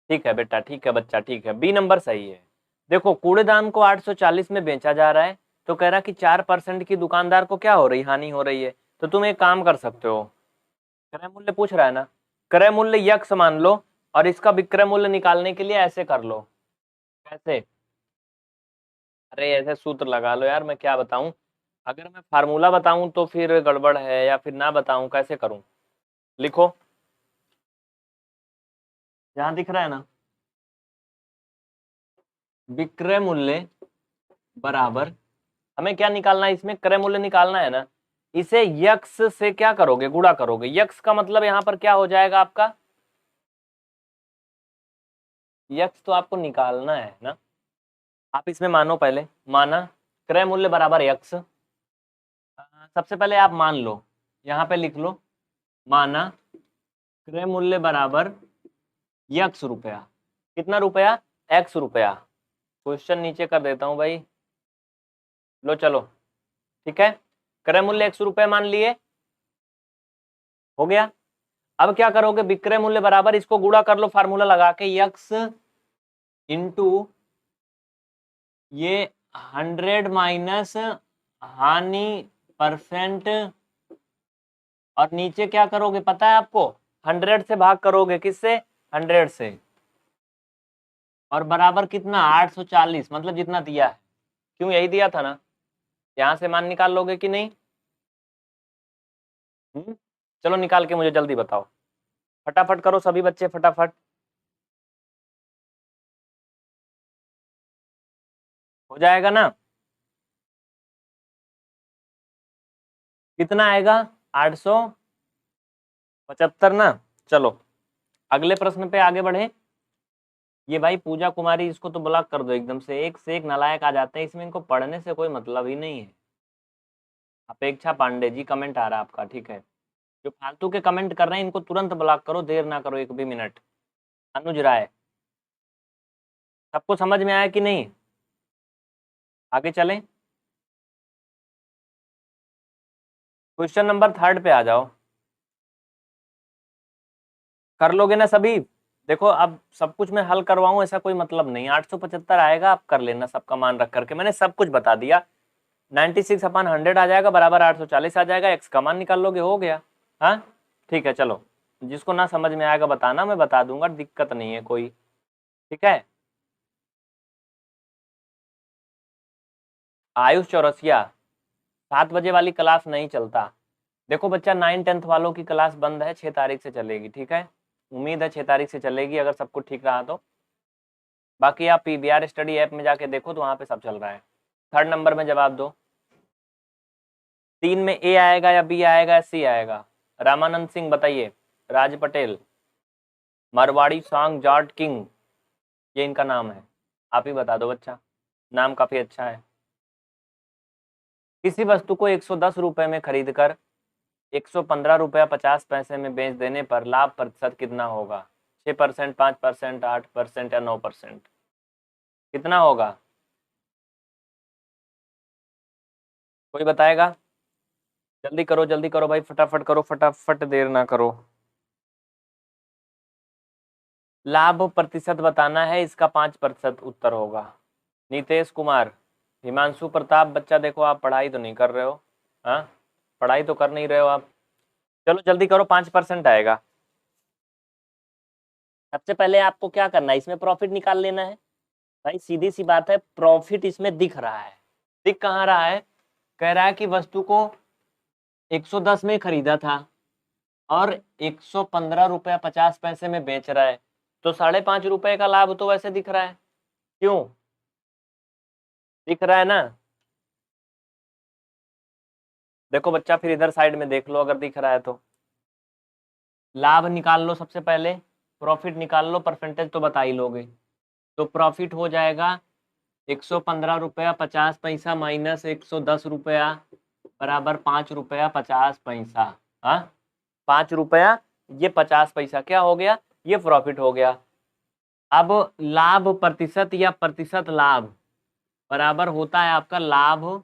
ठीक है बेटा, ठीक है बच्चा, ठीक है, बी नंबर सही है। देखो कूड़ेदान को 840 में बेचा जा रहा है, तो कह रहा कि 4% की दुकानदार को क्या हो रही, हानि हो रही है। तो तुम एक काम कर सकते हो, क्रय मूल्य पूछ रहा है ना, क्रय मूल्य यक्स मान लो, और इसका विक्रय मूल्य निकालने के लिए ऐसे कर लो। कैसे, अरे ऐसे सूत्र लगा लो यार, मैं क्या बताऊं। अगर मैं फार्मूला बताऊं तो फिर गड़बड़ है, या फिर ना बताऊं, कैसे करूं। लिखो, जहां दिख रहा है ना, विक्रय मूल्य बराबर, हमें क्या निकालना है, इसमें क्रय मूल्य निकालना है ना। इसे यक्स से क्या करोगे, गुणा करोगे। यक्स का मतलब यहाँ पर क्या हो जाएगा आपका, यक्स तो आपको निकालना है ना। आप इसमें मानो, पहले माना क्रय मूल्य बराबर यक्स। सबसे पहले आप मान लो, यहाँ पे लिख लो, माना क्रय मूल्य बराबर यक्स रुपया। कितना रुपया, एक्स रुपया। क्वेश्चन नीचे कर देता हूं भाई, लो चलो। ठीक है, क्रय मूल्य 100 रुपए मान लिए, हो गया। अब क्या करोगे, विक्रय मूल्य बराबर इसको गुणा कर लो फार्मूला लगा के, यक्स इंटू ये 100 माइनस हानि परसेंट, और नीचे क्या करोगे पता है आपको, 100 से भाग करोगे, किससे, 100 से, और बराबर कितना 840, मतलब जितना दिया है, क्यों यही दिया था ना, यहां से मान निकाल लोगे कि नहीं। चलो निकाल के मुझे जल्दी बताओ, फटाफट करो सभी बच्चे फटाफट, हो जाएगा ना, कितना आएगा 875 ना। चलो अगले प्रश्न पे आगे बढ़े। ये भाई पूजा कुमारी, इसको तो ब्लॉक कर दो एकदम से एक नालायक आ जाते हैं इसमें, इनको पढ़ने से कोई मतलब ही नहीं है। अपेक्षा पांडे जी कमेंट आ रहा है आपका, ठीक है, जो फालतू के कमेंट कर रहे हैं इनको तुरंत ब्लॉक करो, देर ना करो एक भी मिनट। अनुज राय, सबको समझ में आया कि नहीं, आगे चलें, क्वेश्चन नंबर 3 पे आ जाओ, कर लोगे ना सभी। देखो अब सब कुछ मैं हल करवाऊं ऐसा कोई मतलब नहीं, 875 आएगा, आप कर लेना सबका मान रख करके, मैंने सब कुछ बता दिया। 96/100 आ जाएगा, बराबर 840 आ जाएगा, एक्स का मान निकाल लोगे, हो गया। हाँ ठीक है, चलो जिसको ना समझ में आएगा बताना, मैं बता दूंगा, दिक्कत नहीं है कोई, ठीक है। आयुष चौरसिया, 7 बजे वाली क्लास नहीं चलता। देखो बच्चा 9-10 वालों की क्लास बंद है, 6 तारीख से चलेगी, ठीक है, उम्मीद है 6 तारीख से चलेगी अगर सब कुछ ठीक रहा तो। बाकी आप पीबीआर स्टडी ऐप में जाके देखो तो वहां पे सब चल रहा है। 3rd नंबर में जवाब दो, 3 में ए आएगा या बी आएगा या सी आएगा। रामानंद सिंह बताइए, राज पटेल, मारवाड़ी सॉन्ग जाट किंग, ये इनका नाम है, आप ही बता दो बच्चा, नाम काफी अच्छा है। किसी वस्तु को 110 रुपए में खरीद कर 115 रुपया 50 पैसे में बेच देने पर लाभ प्रतिशत कितना होगा, 6%, 5%, 8% या 9%, कितना होगा, कोई बताएगा। जल्दी करो भाई, फटाफट करो, फटाफट देर ना करो। लाभ प्रतिशत बताना है, इसका 5% उत्तर होगा। नीतेश कुमार, हिमांशु प्रताप, बच्चा देखो आप पढ़ाई तो नहीं कर रहे हो, हाँ पढ़ाई तो कर नहीं रहे हो आप, चलो जल्दी करो, 5% आएगा। सबसे पहले आपको क्या करना है, इसमें प्रॉफिट निकाल लेना है भाई, सीधी सी बात है, प्रॉफिट इसमें दिख रहा है, दिख कहाँ रहा है, कह रहा है कि वस्तु को 110 में खरीदा था और 115 रुपया 50 पैसे में बेच रहा है, तो 5.5 रुपए का लाभ तो वैसे दिख रहा है, क्यों, दिख रहा है ना। देखो बच्चा फिर इधर साइड में देख लो, अगर दिख रहा है तो लाभ निकाल लो, सबसे पहले प्रॉफिट निकाल लो, परसेंटेज तो बता ही लोगे, तो प्रॉफिट हो जाएगा 115 रुपया 50 पैसा माइनस 110 रुपया बराबर 5 रुपया 50 पैसा, हाँ 5 रुपया ये 50 पैसा क्या हो गया, ये प्रॉफिट हो गया। अब लाभ प्रतिशत या प्रतिशत लाभ बराबर होता है आपका लाभ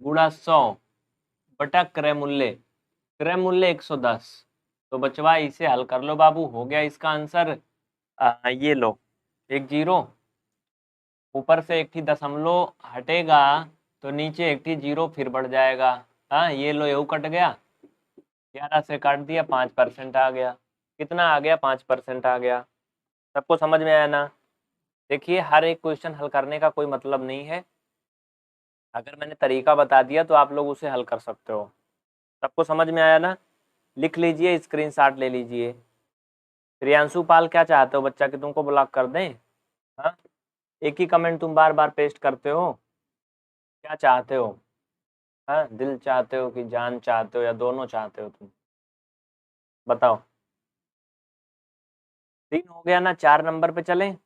गुणा 100 बटा क्रय मूल्य, क्रय मूल्य 110, तो बचवा इसे हल कर लो बाबू, हो गया इसका आंसर। ये लो, एक जीरो, ऊपर से एक ही दशमलव हटेगा तो नीचे एक ही जीरो फिर बढ़ जाएगा, हाँ ये लो यू कट गया, 11 से काट दिया, 5% आ गया, कितना आ गया, 5% आ गया। सबको समझ में आया ना। देखिए हर एक क्वेश्चन हल करने का कोई मतलब नहीं है, अगर मैंने तरीका बता दिया तो आप लोग उसे हल कर सकते हो। सबको समझ में आया ना, लिख लीजिए, स्क्रीनशॉट ले लीजिए। प्रियांशु पाल क्या चाहते हो बच्चा, कि तुमको ब्लॉक कर दें, हाँ एक ही कमेंट तुम बार बार पेस्ट करते हो, क्या चाहते हो, हाँ दिल चाहते हो कि जान चाहते हो या दोनों चाहते हो तुम, बताओ। 3 हो गया ना, 4 नंबर पे चलें।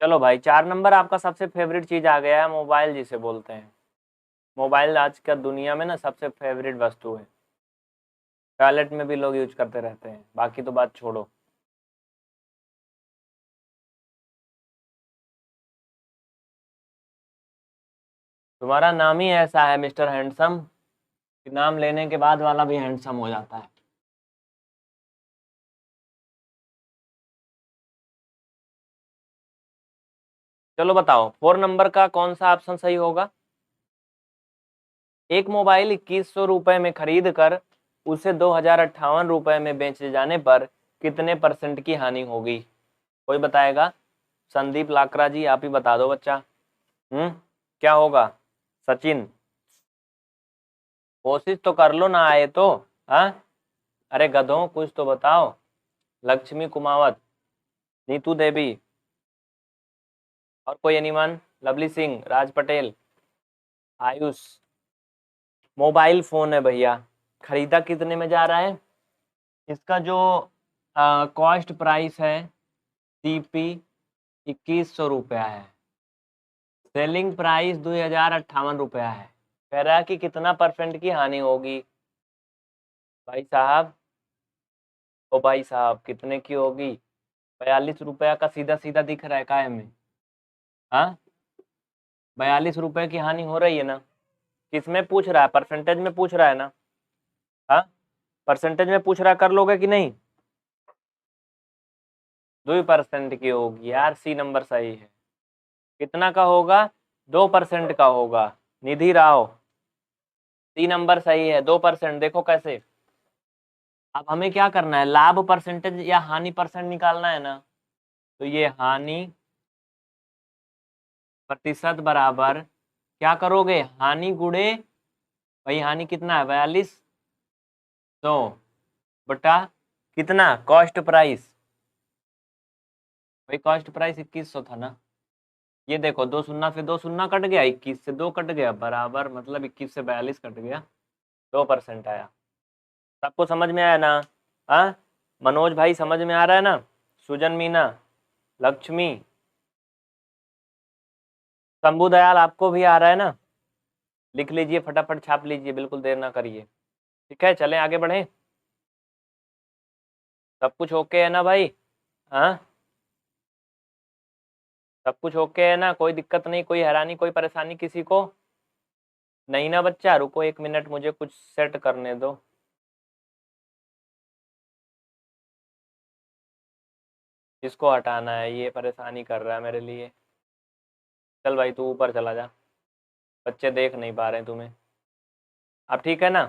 चलो भाई 4 नंबर आपका सबसे फेवरेट चीज आ गया है, मोबाइल जिसे बोलते हैं। मोबाइल आज का दुनिया में ना सबसे फेवरेट वस्तु है, टॉयलेट में भी लोग यूज करते रहते हैं, बाकी तो बात छोड़ो। तुम्हारा नाम ही ऐसा है मिस्टर हैंडसम कि नाम लेने के बाद वाला भी हैंडसम हो जाता है। चलो बताओ 4 नंबर का कौन सा ऑप्शन सही होगा। एक मोबाइल 2100 रुपए में खरीद कर उसे 2058 रुपए में बेचे जाने पर कितने % की हानि होगी। कोई बताएगा। संदीप लाकरा जी आप ही बता दो बच्चा। क्या होगा। सचिन कोशिश तो कर लो ना आए तो। हाँ अरे गधों कुछ तो बताओ। लक्ष्मी कुमावत, नीतू देवी और कोई एनिमन। लवली सिंह, राज पटेल, आयुष। मोबाइल फोन है भैया, खरीदा कितने में जा रहा है। इसका जो कॉस्ट प्राइस है सीपी 2100 रुपया है। सेलिंग प्राइस 2058 रुपया है। कह रहा है कि कितना % की हानि होगी। भाई साहब, ओ भाई साहब कितने की होगी। 42 रुपया का सीधा सीधा दिख रहा है काय में। हाँ 42 रुपए की हानि हो रही है ना। किसमें पूछ रहा है, परसेंटेज में पूछ रहा है ना। हाँ परसेंटेज में पूछ रहा, कर लोगे कि नहीं। 2% की होगी यार, सी नंबर सही है। कितना का होगा, 2% का होगा। निधि राव, सी नंबर सही है 2%। देखो कैसे। अब हमें क्या करना है, लाभ परसेंटेज या हानि % निकालना है ना। तो ये हानि प्रतिशत बराबर क्या करोगे, हानि गुणे भाई हानि कितना है 4200 बटा कितना कॉस्ट प्राइस। भाई कॉस्ट प्राइस 2100 था ना। ये देखो 2 शून्य से 2 शून्य कट गया, 21 से 2 कट गया बराबर, मतलब 21 से 42 कट गया, 2% आया। सबको समझ में आया ना। हाँ मनोज भाई समझ में आ रहा है ना। सुजन मीना, लक्ष्मी, शंभू दयाल आपको भी आ रहा है ना। लिख लीजिए फटाफट छाप लीजिए, बिल्कुल देर ना करिए। ठीक है चलें आगे बढ़ें। सब कुछ ओके है ना भाई। हाँ सब कुछ ओके है ना, कोई दिक्कत नहीं, कोई हैरानी कोई परेशानी किसी को नहीं ना। बच्चा रुको 1 मिनट, मुझे कुछ सेट करने दो। इसको हटाना है, ये परेशानी कर रहा है मेरे लिए। चल भाई तू ऊपर चला जा, बच्चे देख नहीं पा रहे हैं तुम्हें। अब ठीक है ना।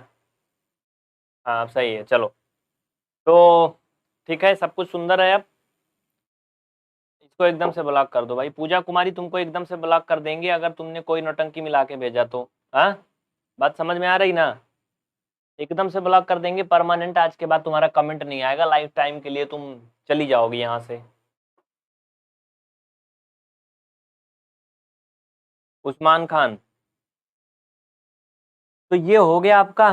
हाँ अब सही है चलो। तो ठीक है सब कुछ सुंदर है अब। इसको एकदम से ब्लॉक कर दो भाई। पूजा कुमारी तुमको एकदम से ब्लॉक कर देंगे अगर तुमने कोई नौटंकी मिला के भेजा तो। हाँ बात समझ में आ रही ना। एकदम से ब्लॉक कर देंगे परमानेंट। आज के बाद तुम्हारा कमेंट नहीं आएगा, लाइफ टाइम के लिए तुम चली जाओगी यहाँ से। उस्मान खान, तो ये हो गया आपका।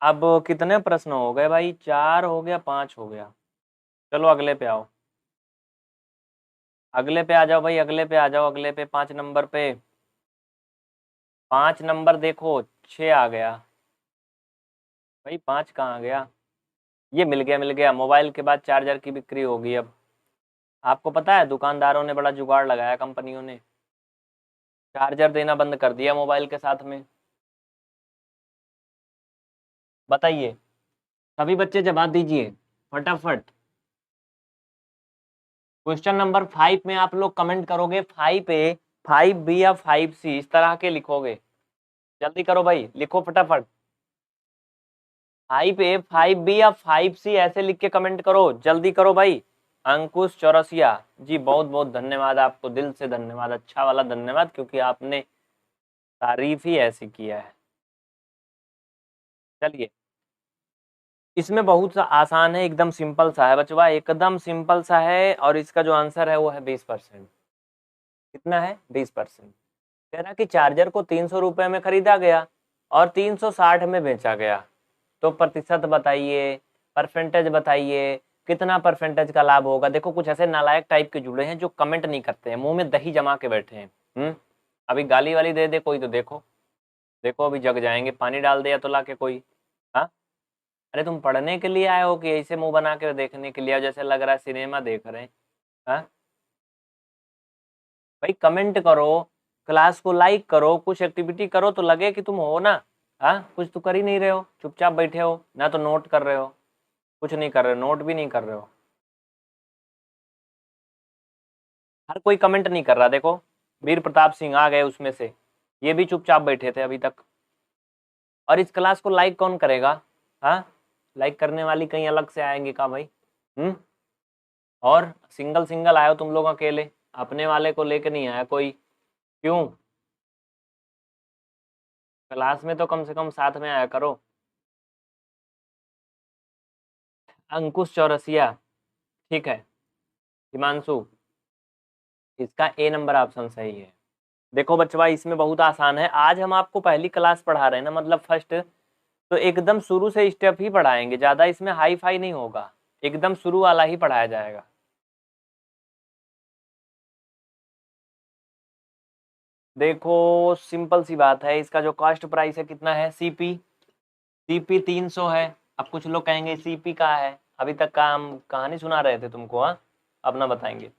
अब कितने प्रश्न हो गए भाई, 4 हो गया 5 हो गया। चलो अगले पे आओ। अगले पे आ जाओ भाई, अगले पे आ जाओ, अगले पे 5 नंबर पे। 5 नंबर देखो 6 आ गया। भाई 5 कहाँ आ गया। ये मिल गया, मिल गया। मोबाइल के बाद चार्जर की बिक्री होगी अब। आपको पता है दुकानदारों ने बड़ा जुगाड़ लगाया, कंपनियों ने चार्जर देना बंद कर दिया मोबाइल के साथ में। बताइए, सभी बच्चे जवाब दीजिए फटाफट। क्वेश्चन नंबर 5 में आप लोग कमेंट करोगे 5A, 5B या 5C, इस तरह के लिखोगे। जल्दी करो भाई, लिखो फटाफट। 5A, 5B या 5C ऐसे लिख के कमेंट करो, जल्दी करो भाई। अंकुश चौरसिया जी बहुत बहुत धन्यवाद आपको, दिल से धन्यवाद, अच्छा वाला धन्यवाद, क्योंकि आपने तारीफ ही ऐसी किया है। चलिए इसमें बहुत सा आसान है, एकदम सिंपल सा है बचवा, एकदम सिंपल सा है। और इसका जो आंसर है वो है 20%। कितना है 20%। कह रहा कि चार्जर को 300 रुपये में खरीदा गया और 360 में बेचा गया, तो प्रतिशत बताइए, परसेंटेज बताइए, कितना परसेंटेज का लाभ होगा। देखो कुछ ऐसे नालायक टाइप के जुड़े हैं जो कमेंट नहीं करते हैं, मुंह में दही जमा के बैठे हैं। अभी गाली वाली दे दे कोई तो देखो, देखो अभी जग जाएंगे, पानी डाल दिया तो लाके कोई। हाँ अरे तुम पढ़ने के लिए आए हो कि ऐसे मुंह बना के देखने के लिए, जैसे लग रहा है सिनेमा देख रहे हैं। हाँ भाई कमेंट करो, क्लास को लाइक करो, कुछ एक्टिविटी करो तो लगे कि तुम हो ना। हाँ, कुछ तो कर ही नहीं रहे हो, चुपचाप बैठे हो, ना तो नोट कर रहे हो, कुछ नहीं कर रहे हो, नोट भी नहीं कर रहे हो। हर कोई कमेंट नहीं कर रहा, देखो वीर प्रताप सिंह आ गए उसमें से, ये भी चुपचाप बैठे थे अभी तक। और इस क्लास को लाइक कौन करेगा? हाँ, लाइक करने वाली कहीं अलग से आएंगे का भाई? और सिंगल सिंगल आए हो तुम लोग अकेले, अपने वाले को लेके नहीं आया कोई, क्यों? क्लास में तो कम से कम साथ में आया करो। अंकुश चौरसिया, ठीक है। हिमांशु, इसका ए नंबर ऑप्शन सही है। देखो बच्चवा, इसमें बहुत आसान है, आज हम आपको पहली क्लास पढ़ा रहे हैं ना, मतलब फर्स्ट, तो एकदम शुरू से स्टेप ही पढ़ाएंगे, ज्यादा इसमें हाई फाई नहीं होगा, एकदम शुरू वाला ही पढ़ाया जाएगा। देखो सिंपल सी बात है, इसका जो कॉस्ट प्राइस है कितना है? सीपी, सीपी 300 है। अब कुछ लोग कहेंगे सीपी का है, अभी तक का हम कहानी सुना रहे थे तुमको, हाँ अपना बताएंगे।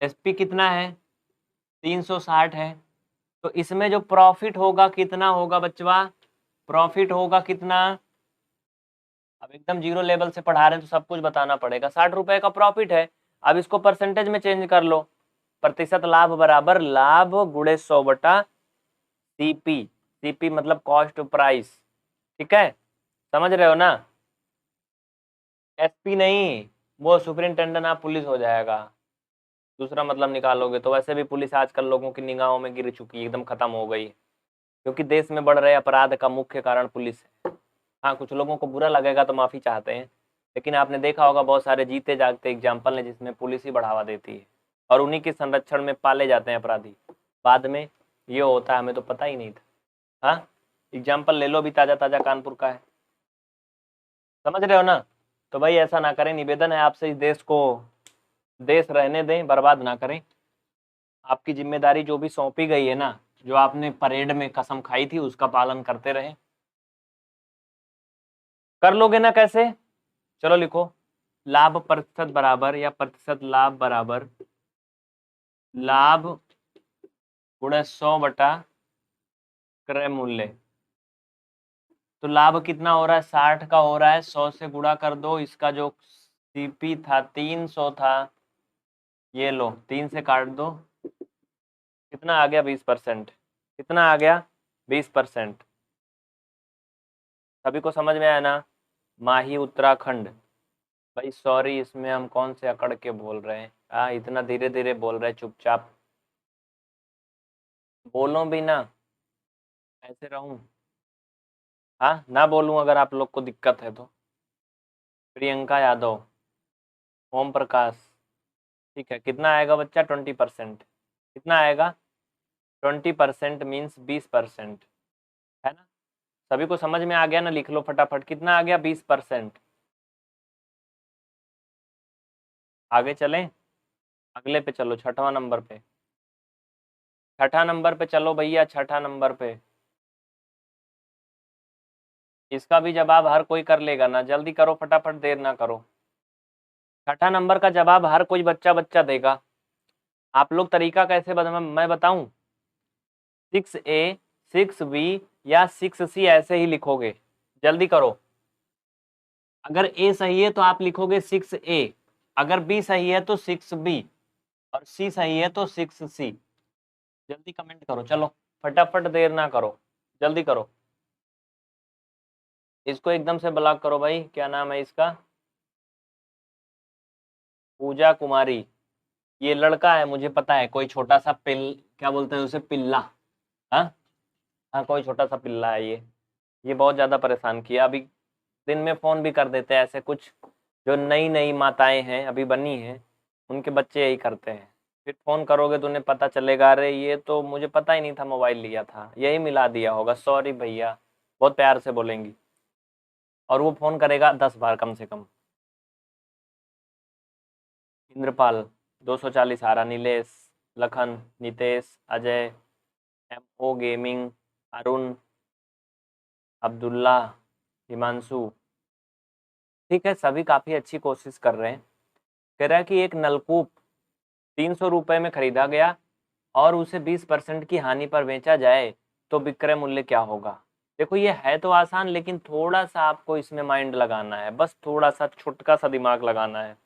एसपी कितना है? 360 है। तो इसमें जो प्रॉफिट होगा कितना होगा बच्चवा? प्रॉफिट होगा कितना? अब एकदम जीरो लेवल से पढ़ा रहे हैं तो सब कुछ बताना पड़ेगा। 60 रुपए का प्रॉफिट है। अब इसको परसेंटेज में चेंज कर लो, प्रतिशत लाभ बराबर लाभ गुणे 100 बटा सीपी। सीपी मतलब कॉस्ट प्राइस, ठीक है, समझ रहे हो ना? एसपी नहीं, वो सुपरिंटेंडेंट ऑफ पुलिस हो जाएगा। दूसरा मतलब निकालोगे तो वैसे भी पुलिस आजकल लोगों की निगाहों में गिर चुकी है, एकदम खत्म हो गई, क्योंकि देश में बढ़ रहे अपराध का मुख्य कारण पुलिस है। हाँ, कुछ लोगों को बुरा लगेगा तो माफी चाहते हैं, लेकिन आपने देखा होगा बहुत सारे जीते जागते एग्जाम्पल है जिसमें पुलिस ही बढ़ावा देती है, और उन्हीं के संरक्षण में पाले जाते हैं अपराधी। बाद में ये होता है, हमें तो पता ही नहीं था। हाँ, एग्जाम्पल ले लो, भी ताजा ताजा कानपुर का है, समझ रहे हो ना? तो भाई ऐसा ना करें, निवेदन है आपसे, इस देश को देश रहने दें, बर्बाद ना करें। आपकी जिम्मेदारी जो भी सौंपी गई है ना, जो आपने परेड में कसम खाई थी, उसका पालन करते रहें। कर लोगे ना कैसे? चलो लिखो, लाभ प्रतिशत बराबर, या प्रतिशत लाभ बराबर लाभ गुणे 100 बटा क्रय मूल्य। तो लाभ कितना हो रहा है? 60 का हो रहा है, 100 से गुणा कर दो, इसका जो सीपी था 300 था, ये लो 3 से काट दो, कितना आ गया? 20%। कितना आ गया? 20%। सभी को समझ में आया ना? माही उत्तराखंड। भाई सॉरी, इसमें हम कौन से अकड़ के बोल रहे हैं? इतना धीरे धीरे बोल रहे हैं, चुपचाप बोलो भी ना, ऐसे रहूं? हाँ, ना बोलूं अगर आप लोग को दिक्कत है तो? प्रियंका यादव, ओम प्रकाश, ठीक है, कितना आएगा बच्चा? 20%। कितना आएगा? 20% मीन्स 20%, है ना? सभी को समझ में आ गया ना? लिख लो फटाफट, कितना आ गया? 20%। आगे चलें, अगले पे चलो, छठवां नंबर पे, छठा नंबर पे चलो भैया, छठा नंबर पे। इसका भी जवाब हर कोई कर लेगा ना, जल्दी करो फटाफट, देर ना करो। छठा नंबर का जवाब हर कोई बच्चा बच्चा देगा। आप लोग तरीका कैसे मैं बताऊं? 6A, 6B या 6C ऐसे ही लिखोगे, जल्दी करो। अगर ए सही है तो आप लिखोगे 6A, अगर बी सही है तो 6B, और सी सही है तो 6C। जल्दी कमेंट करो, चलो फटाफट, देर ना करो, जल्दी करो। इसको एकदम से ब्लॉक करो भाई, क्या नाम है इसका? पूजा कुमारी। ये लड़का है, मुझे पता है, कोई छोटा सा क्या बोलते हैं उसे, पिल्ला। हाँ, हाँ कोई छोटा सा पिल्ला है ये बहुत ज्यादा परेशान किया अभी। दिन में फोन भी कर देते हैं ऐसे कुछ, जो नई नई माताएं हैं अभी बनी हैं, उनके बच्चे यही करते हैं। फिर फोन करोगे तो उन्हें पता चलेगा, अरे ये तो मुझे पता ही नहीं था, मोबाइल लिया था, यही मिला दिया होगा, सॉरी भैया, बहुत प्यार से बोलेंगी। और वो फोन करेगा 10 बार कम से कम। इंद्रपाल 240 आ रहा, नीलेश, लखन, नितेश, अजय, MO गेमिंग, अरुण, अब्दुल्ला, हिमांशु, ठीक है, सभी काफी अच्छी कोशिश कर रहे हैं। कह रहा है कि एक नलकूप 300 रुपए में खरीदा गया, और उसे 20% की हानि पर बेचा जाए तो विक्रय मूल्य क्या होगा। देखो ये है तो आसान, लेकिन थोड़ा सा आपको इसमें माइंड लगाना है, बस थोड़ा सा छोटका सा दिमाग लगाना है।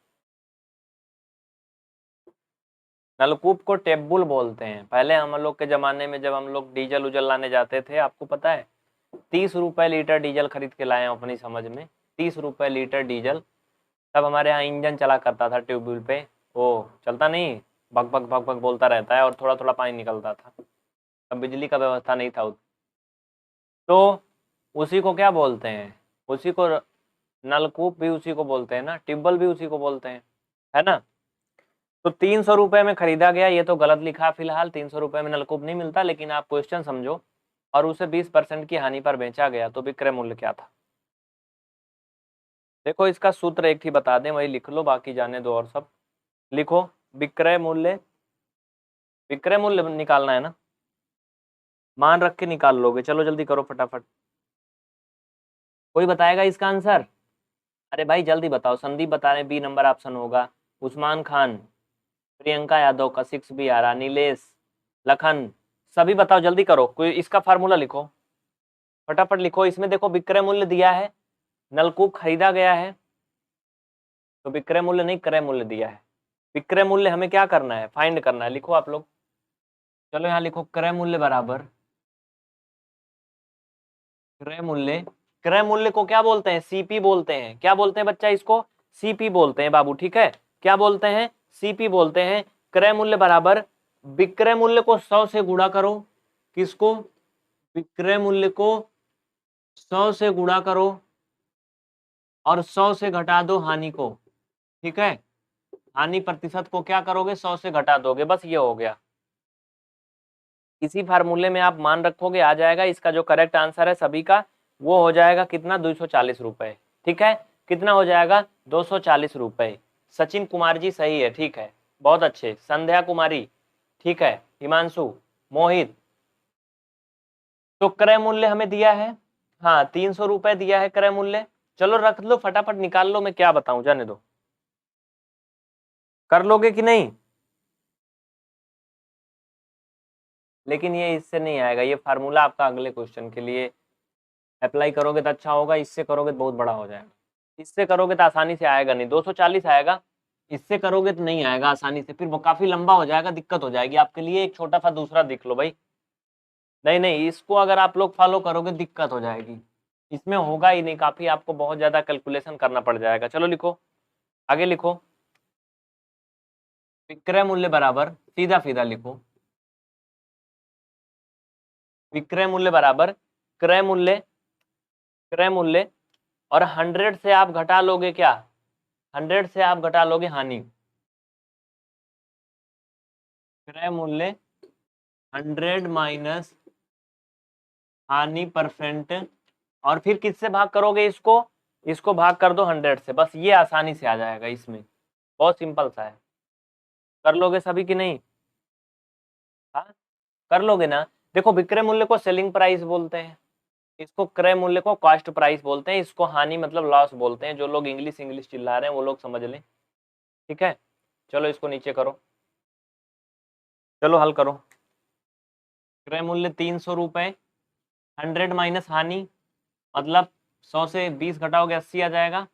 नलकूप को टेबुल बोलते हैं। पहले हम लोग के जमाने में जब हम लोग डीजल उजल लाने जाते थे, आपको पता है 30 रुपए लीटर डीजल खरीद के लाए हैं अपनी समझ में, 30 रुपए लीटर डीजल। तब हमारे यहाँ इंजन चला करता था ट्यूबवेल पे, वो चलता नहीं, भग भग भग भग बोलता रहता है और थोड़ा थोड़ा पानी निकलता था। तब बिजली का व्यवस्था नहीं था तो उसी को क्या बोलते हैं, उसी को नलकूप भी उसी को बोलते हैं ना, ट्यूबवेल भी उसी को बोलते हैं, है ना। तो 300 रुपए में खरीदा गया, ये तो गलत लिखा फिलहाल, 300 रुपए में नलकूप नहीं मिलता, लेकिन आप क्वेश्चन समझो। और उसे 20% की हानि पर बेचा गया तो विक्रय मूल्य क्या था। देखो इसका सूत्र एक ही बता दें, वही लिख लो, बाकी जाने दो और सब। लिखो विक्रय मूल्य, विक्रय मूल्य निकालना है ना, मान रख के निकाल लोगे। चलो जल्दी करो फटाफट। कोई बताएगा इसका आंसर? अरे भाई जल्दी बताओ, संदीप बता रहे, बी नंबर ऑप्शन होगा। उस्मान खान, प्रियंका यादव का 6 भी आ रहा, नीलेश, लखन, सभी बताओ जल्दी करो। कोई इसका फार्मूला लिखो, फटाफट लिखो। इसमें देखो विक्रय मूल्य दिया है, नलकूप खरीदा गया है, तो विक्रय मूल्य नहीं क्रय मूल्य दिया है। विक्रय मूल्य हमें क्या करना है, फाइंड करना है। लिखो आप लोग, चलो यहाँ लिखो क्रय मूल्य बराबर, क्रय मूल्य, क्रय मूल्य को क्या बोलते हैं, सीपी बोलते हैं। क्या बोलते हैं बच्चा इसको, सीपी बोलते हैं बाबू, ठीक है। क्या बोलते हैं, सीपी बोलते हैं। क्रय मूल्य बराबर विक्रय मूल्य को 100 से गुणा करो, किसको, विक्रय मूल्य को 100 से गुणा करो और 100 से घटा दो हानि को, ठीक है। हानि प्रतिशत को क्या करोगे, 100 से घटा दोगे, बस ये हो गया। इसी फार्मूले में आप मान रखोगे, आ जाएगा। इसका जो करेक्ट आंसर है सभी का, वो हो जाएगा कितना, 240 रुपए, ठीक है। कितना हो जाएगा, 240 रुपए। सचिन कुमार जी सही है, ठीक है, बहुत अच्छे। संध्या कुमारी, ठीक है। हिमांशु, मोहित, तो क्रय मूल्य हमें दिया है, हाँ 300 रुपए दिया है क्रय मूल्य। चलो रख लो फटाफट, निकाल लो, मैं क्या बताऊं, जाने दो। कर लोगे कि नहीं? लेकिन ये इससे नहीं आएगा, ये फार्मूला आपका अगले क्वेश्चन के लिए अप्लाई करोगे तो अच्छा होगा, इससे करोगे तो बहुत बड़ा हो जाएगा। इससे करोगे तो आसानी से आएगा नहीं, 240 आएगा। इससे करोगे तो नहीं आएगा आसानी से, फिर वो काफी लंबा हो जाएगा, दिक्कत हो जाएगी आपके लिए। एक छोटा सा दूसरा दिख लो भाई। नहीं नहीं, इसको अगर आप लोग फॉलो करोगे दिक्कत हो जाएगी, इसमें होगा ही नहीं, काफी आपको बहुत ज्यादा कैलकुलेशन करना पड़ जाएगा। चलो लिखो, आगे लिखो। विक्रय मूल्य बराबर, सीधा सीधा लिखो, विक्रय मूल्य बराबर क्रय मूल्य, क्रय मूल्य, और 100 से आप घटा लोगे क्या, 100 से आप घटा लोगे हानि। क्रय मूल्य 100 माइनस हानि परसेंट, और फिर किससे भाग करोगे इसको, इसको भाग कर दो 100 से, बस ये आसानी से आ जाएगा इसमें, बहुत सिंपल सा है। कर लोगे सभी की नहीं? हाँ कर लोगे ना। देखो विक्रय मूल्य को सेलिंग प्राइस बोलते हैं, इसको क्रय मूल्य को कॉस्ट प्राइस बोलते हैं, इसको हानि मतलब लॉस बोलते हैं। जो लोग इंग्लिश इंग्लिश चिल्ला रहे हैं वो लोग समझ लें, ठीक है। चलो इसको नीचे करो, चलो हल करो। क्रय मूल्य 300 रुपए, 100 माइनस हानि, मतलब 100 से 20 घटाओगे 80 आ जाएगा।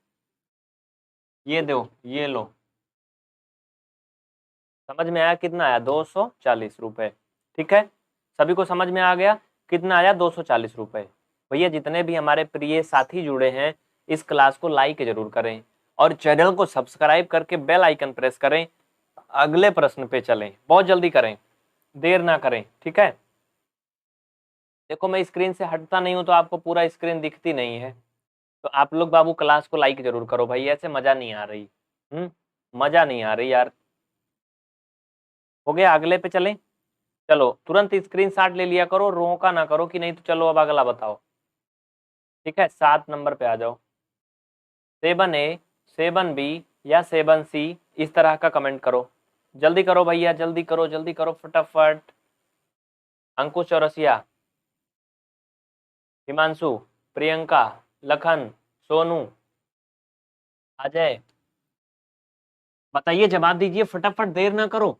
ये दो, ये लो, समझ में आया कितना आया, 240 रुपए, ठीक है। सभी को समझ में आ गया कितना आया, 240 रुपए। भैया जितने भी हमारे प्रिय साथी जुड़े हैं, इस क्लास को लाइक जरूर करें और चैनल को सब्सक्राइब करके बेल आइकन प्रेस करें। अगले प्रश्न पे चलें, बहुत जल्दी करें, देर ना करें, ठीक है। देखो मैं स्क्रीन से हटता नहीं हूं तो आपको पूरा स्क्रीन दिखती नहीं है, तो आप लोग बाबू क्लास को लाइक जरूर करो भाई, ऐसे मजा नहीं आ रही। मजा नहीं आ रही यार। हो गया, अगले पे चलें। चलो तुरंत स्क्रीनशॉट ले लिया करो, रोका ना करो कि नहीं तो। चलो अब अगला बताओ, ठीक है। 7 नंबर पे आ जाओ। 7A, 7B या 7C, इस तरह का कमेंट करो। जल्दी करो भैया, जल्दी करो, जल्दी करो फटाफट। अंकुश चौरसिया, हिमांशु, प्रियंका, लखन, सोनू, अजय, बताइए, जवाब दीजिए फटाफट, देर ना करो।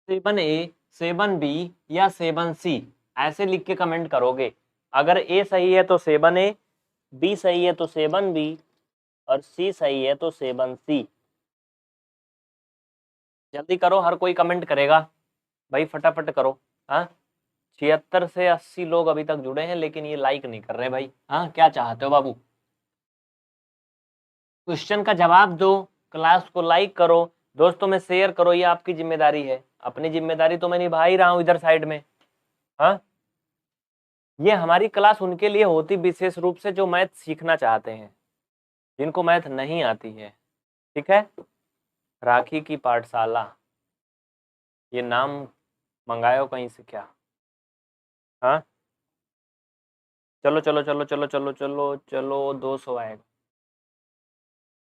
7A, 7B या 7C, ऐसे लिख के कमेंट करोगे। अगर A सही है तो 7A, B सही है तो 7B और C सही है तो 7C। जल्दी करो, हर कोई कमेंट करेगा भाई, फटाफट करो। हाँ, 76 से 80 लोग अभी तक जुड़े हैं, लेकिन ये लाइक नहीं कर रहे भाई। हाँ, क्या चाहते हो बाबू? क्वेश्चन का जवाब दो, क्लास को लाइक करो, दोस्तों में शेयर करो, ये आपकी जिम्मेदारी है। अपनी जिम्मेदारी तो मैं निभा ही रहा हूँ इधर साइड में। हाँ, ये हमारी क्लास उनके लिए होती विशेष रूप से जो मैथ सीखना चाहते हैं, जिनको मैथ नहीं आती है। ठीक है, राखी की पाठशाला, ये नाम मंगायो कहीं से क्या? हाँ, चलो चलो चलो चलो चलो चलो चलो, 200 आएगा।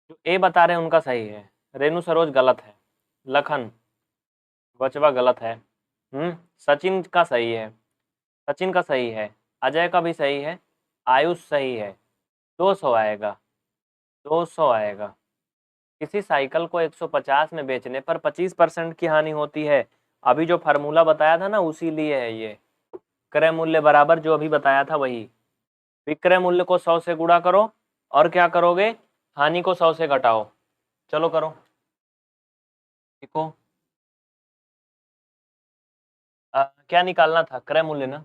जो ए बता रहे हैं उनका सही है, रेणु सरोज गलत है, लखन बचवा गलत है, सचिन का सही है, सचिन का सही है, अजय का भी सही है, आयुष सही है। 200 आएगा, 200 आएगा। किसी साइकिल को 150 में बेचने पर 25% की हानि होती है। अभी जो फार्मूला बताया था ना, उसी लिए है ये। क्रय मूल्य बराबर जो अभी बताया था वही, विक्रय मूल्य को 100 से गुणा करो और क्या करोगे, हानि को 100 से घटाओ। चलो करो, देखो क्या निकालना था, क्रय मूल्य ना,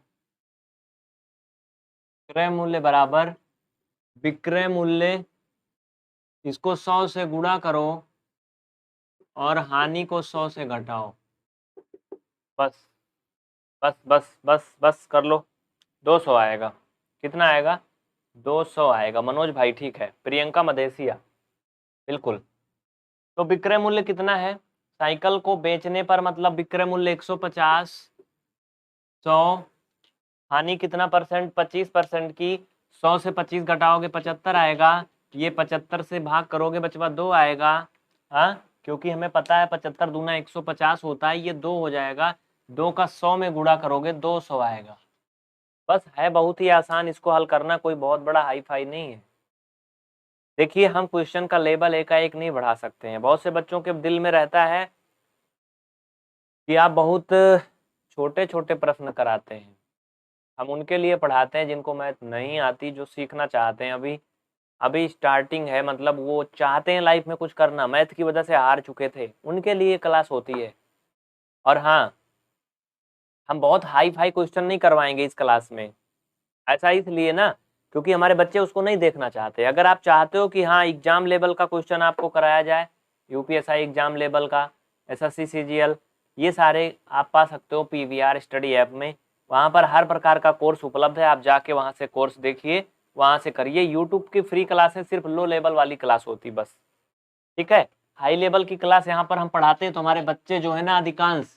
क्रय मूल्य बराबर विक्रय मूल्य, इसको 100 से गुणा करो और हानि को 100 से घटाओ। बस बस बस बस बस कर लो, 200 आएगा। कितना आएगा? 200 आएगा। मनोज भाई ठीक है, प्रियंका मदेसिया बिल्कुल। तो विक्रय मूल्य कितना है? साइकिल को बेचने पर मतलब विक्रय मूल्य 150, 100, हानि कितना परसेंट? 25% की। 100 से 25 घटाओगे 75 आएगा। ये 75 से भाग करोगे बचवा 2 आएगा। हाँ, क्योंकि हमें पता है 75 दूना 150 होता है, ये 2 हो जाएगा। 2 का 100 में गुणा करोगे 200 आएगा। बस है, बहुत ही आसान, इसको हल करना कोई बहुत बड़ा हाई फाई नहीं है। देखिए, हम क्वेश्चन का लेवल एकाएक नहीं बढ़ा सकते हैं। बहुत से बच्चों के दिल में रहता है कि आप बहुत छोटे छोटे प्रश्न कराते हैं। हम उनके लिए पढ़ाते हैं जिनको मैथ नहीं आती, जो सीखना चाहते हैं। अभी अभी स्टार्टिंग है, मतलब वो चाहते हैं लाइफ में कुछ करना, मैथ की वजह से हार चुके थे, उनके लिए क्लास होती है। और हाँ, हम बहुत हाई फाई क्वेश्चन नहीं करवाएंगे इस क्लास में। ऐसा इसलिए ना, क्योंकि हमारे बच्चे उसको नहीं देखना चाहते। अगर आप चाहते हो कि हाँ, एग्जाम लेवल का क्वेश्चन आपको कराया जाए, यूपीएसआई एग्जाम लेवल का, एसएससी सीजीएल, ये सारे आप पा सकते हो पीवीआर स्टडी ऐप में। वहाँ पर हर प्रकार का कोर्स उपलब्ध है, आप जाके वहाँ से कोर्स देखिए, वहाँ से करिए। यूट्यूब की फ्री क्लासेस सिर्फ लो लेवल वाली क्लास होती बस। ठीक है, हाई लेवल की क्लास यहाँ पर हम पढ़ाते हैं, तो हमारे बच्चे जो है ना, अधिकांश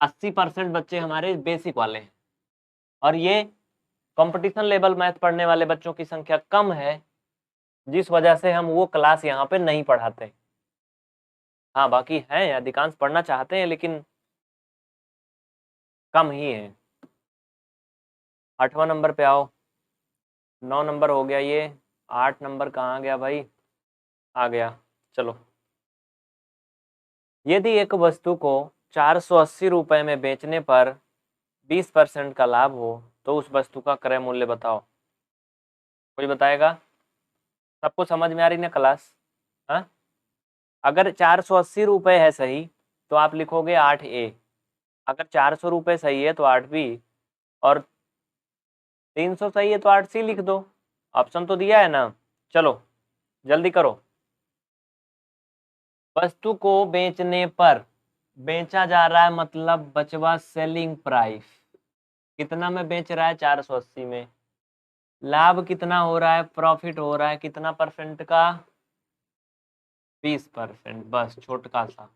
80% बच्चे हमारे बेसिक वाले हैं। और ये कंपटीशन लेवल मैथ पढ़ने वाले बच्चों की संख्या कम है, जिस वजह से हम वो क्लास यहाँ पे नहीं पढ़ाते। हाँ, बाकी हैं, अधिकांश पढ़ना चाहते हैं, लेकिन कम ही है। 8वां नंबर पे आओ। 9 नंबर हो गया ये, 8 नंबर कहाँ गया भाई? आ गया, चलो। यदि एक वस्तु को 480 रुपए में बेचने पर 20% का लाभ हो, तो उस वस्तु का क्रय मूल्य बताओ। कोई बताएगा? सबको समझ में आ रही ना क्लास? हाँ, अगर 480 रुपए है सही, तो आप लिखोगे 8A। अगर 400 रुपये सही है तो 8B, और 300 सही है तो 8C लिख दो। ऑप्शन तो दिया है ना। चलो जल्दी करो। वस्तु को बेचने पर, बेचा जा रहा है मतलब बचवा सेलिंग प्राइस, कितना में बेच रहा है? 480 में। लाभ कितना हो रहा है? प्रॉफिट हो रहा है कितना परसेंट का? 20%। बस छोटका सा।